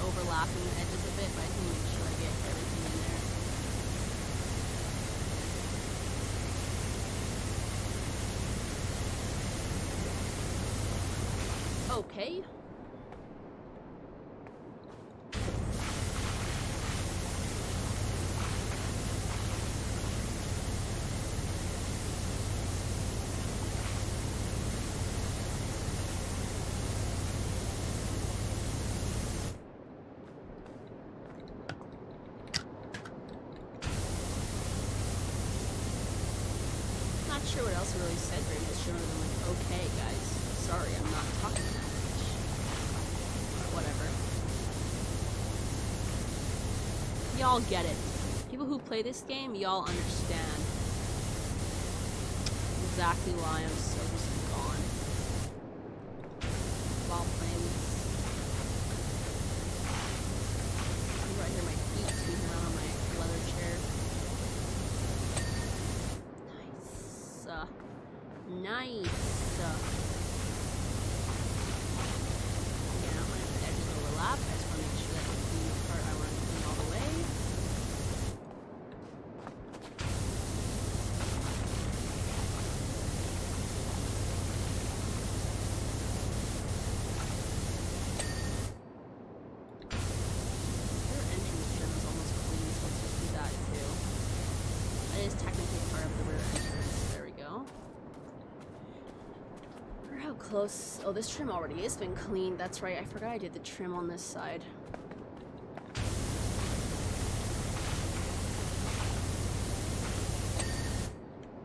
S1: overlapping the edges a bit, but I can make sure I get everything in there. Okay. Sure what else I really said during this show. I'm like, okay, guys, sorry, I'm not talking that much. Or whatever. Y'all get it. People who play this game, y'all understand exactly why I'm so just gone while playing this. Right here, my feet squeezing out on my leather chair. Nice. Yeah, I don't want the edges overlap. I just want to make sure that I clean the part I want to clean all the way. Their entrance trim is almost clean, so let's just do that too. That is technically part of the rear entrance. There we go. How close? Oh, this trim already has been cleaned. That's right. I forgot I did the trim on this side.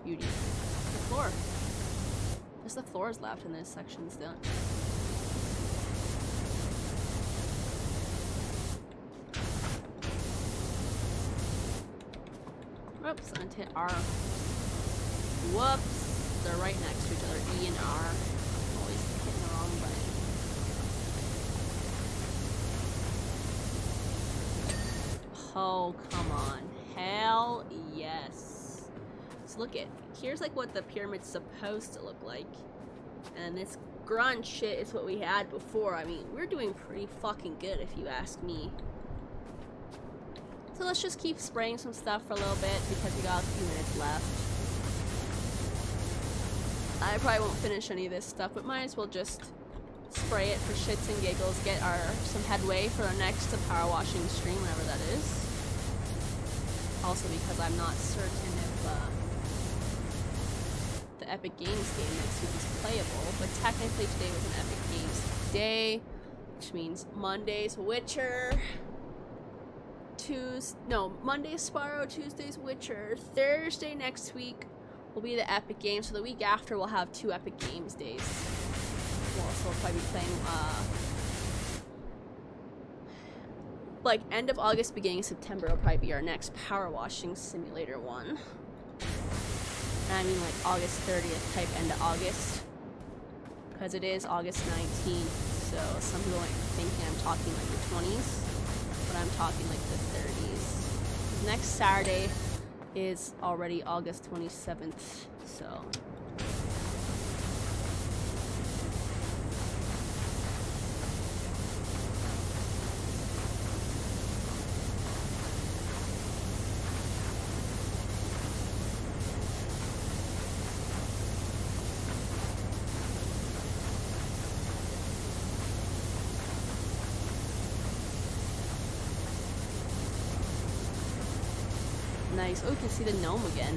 S1: Beauty. The floor. Just the floors left in this section's done. Oops, I hit R. Whoops. They're right next to each other. E and R. Always hitting the wrong button. Oh, come on. Hell yes. So look at, here's like what the pyramid's supposed to look like. And this grunge shit is what we had before. I mean, we're doing pretty fucking good if you ask me. So let's just keep spraying some stuff for a little bit because we got a few minutes left. I probably won't finish any of this stuff, but might as well just spray it for shits and giggles, get some headway for our next power washing stream, whenever that is. Also because I'm not certain if the Epic Games game next week is playable, but technically today was an Epic Games day, which means Monday's Witcher, Monday's Spyro, Tuesday's Witcher, Thursday next week will be the Epic Games, so the week after we'll have 2 Epic Games days. We'll also probably be playing, like, end of August, beginning of September will probably be our next power washing simulator one. And I mean, like, August 30th type end of August, because it is August 19th, so some people might be thinking I'm talking like the 20s, but I'm talking like the 30s. Next Saturday is already August 27th, so... Nice. Oh, you can see the gnome again.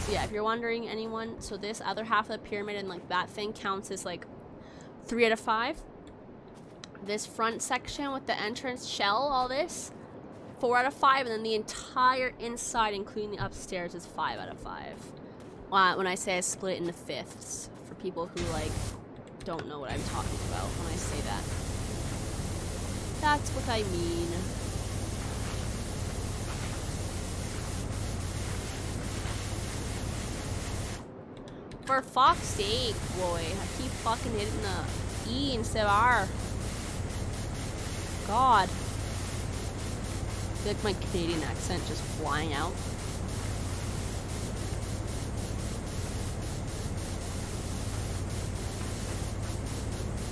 S1: So yeah, if you're wondering, anyone, so this other half of the pyramid and like that thing counts as like 3 out of 5. This front section with the entrance shell, all this, 4 out of 5, and then the entire inside, including the upstairs, is 5 out of 5. When I say I split it into fifths, for people who like don't know what I'm talking about when I say that. That's what I mean. For fuck's sake, boy. I keep fucking hitting the E instead of R. God. I feel like my Canadian accent just flying out.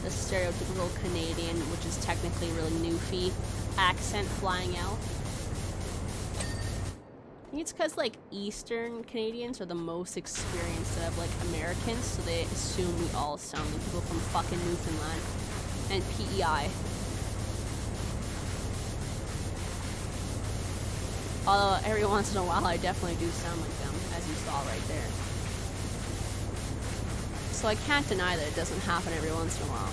S1: The stereotypical Canadian, which is technically really newfie, accent flying out. I think it's because, like, Eastern Canadians are the most experienced of, like, Americans, so they assume we all sound like people from fucking Newfoundland and PEI. Although, every once in a while, I definitely do sound like them, as you saw right there. So I can't deny that it doesn't happen every once in a while.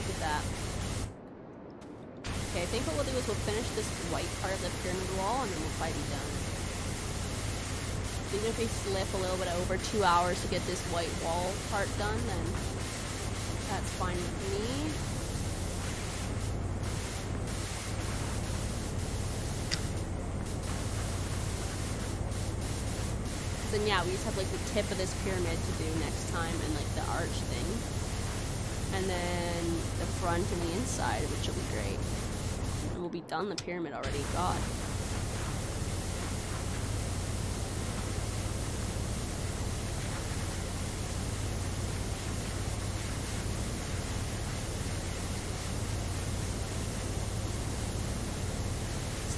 S1: Look at that. Okay, I think what we'll do is we'll finish this white part of the pyramid wall and then we'll probably be done. Even if we slip a little bit over 2 hours to get this white wall part done, then that's fine with me. Then yeah, we just have like the tip of this pyramid to do next time and like the arch thing. And then the front and the inside, which will be great. And we'll be done the pyramid already, God.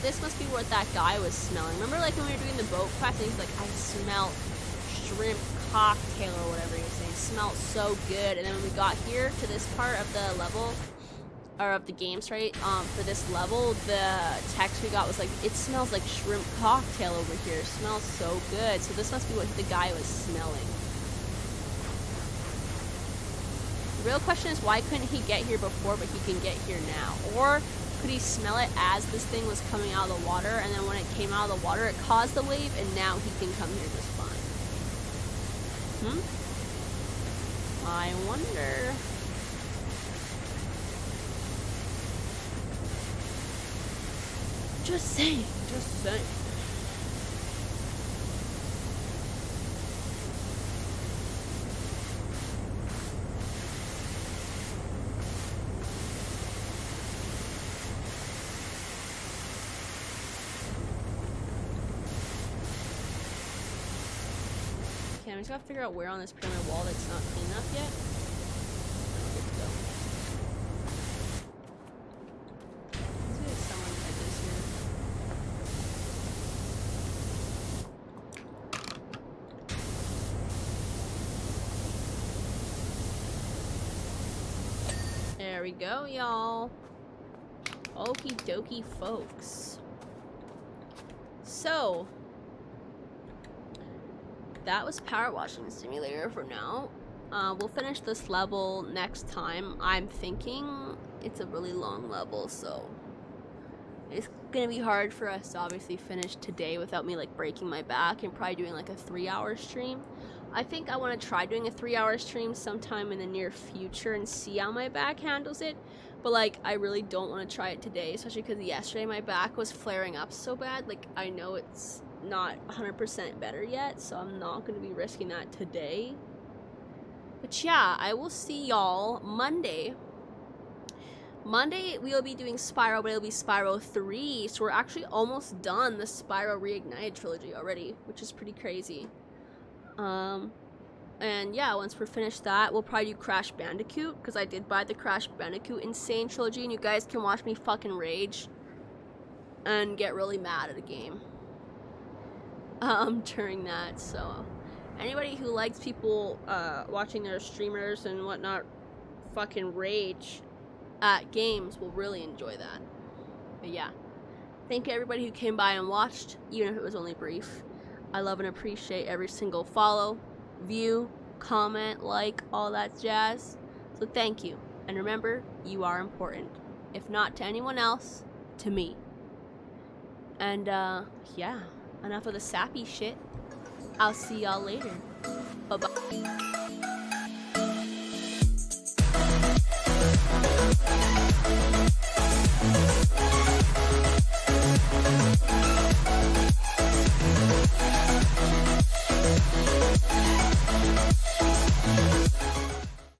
S1: This must be what that guy was smelling. Remember, like, when we were doing the boat quest, and he's like, I smell shrimp cocktail or whatever he was saying. It smelled so good. And then when we got here to this part of the level, or of the game, sorry, for this level, the text we got was like, it smells like shrimp cocktail over here. It smells so good. So this must be what the guy was smelling. The real question is, why couldn't he get here before, but he can get here now? Or could he smell it as this thing was coming out of the water, and then when it came out of the water, it caused the wave, and now he can come here just fine? I wonder. Just saying, just saying. I just gotta figure out where on this pyramid wall that's not clean enough yet. Good to go. we go, y'all. Okie dokie, folks. So, that was Power Washing Simulator for now. We'll finish this level next time. I'm thinking it's a really long level, so it's gonna be hard for us to obviously finish today without me like breaking my back and probably doing like a 3-hour stream. I think I want to try doing a 3-hour stream sometime in the near future and see how my back handles it. But like, I really don't want to try it today, especially because yesterday my back was flaring up so bad. Like, I know it's not 100% better yet, so I'm not going to be risking that today. But yeah, I will see y'all Monday. Monday, we'll be doing Spyro, but it'll be Spyro 3. So we're actually almost done the Spyro Reignited trilogy already, which is pretty crazy. And yeah, once we're finished that, we'll probably do Crash Bandicoot, because I did buy the Crash Bandicoot Insane trilogy, and you guys can watch me fucking rage and get really mad at a game during that. So anybody who likes people watching their streamers and whatnot fucking rage at games will really enjoy that. But yeah, thank you everybody who came by and watched, even if it was only brief. I love and appreciate every single follow, view, comment, like, all that jazz. So thank you. And remember, you are important. If not to anyone else, to me. And yeah, enough of the sappy shit. I'll see y'all later. Bye-bye.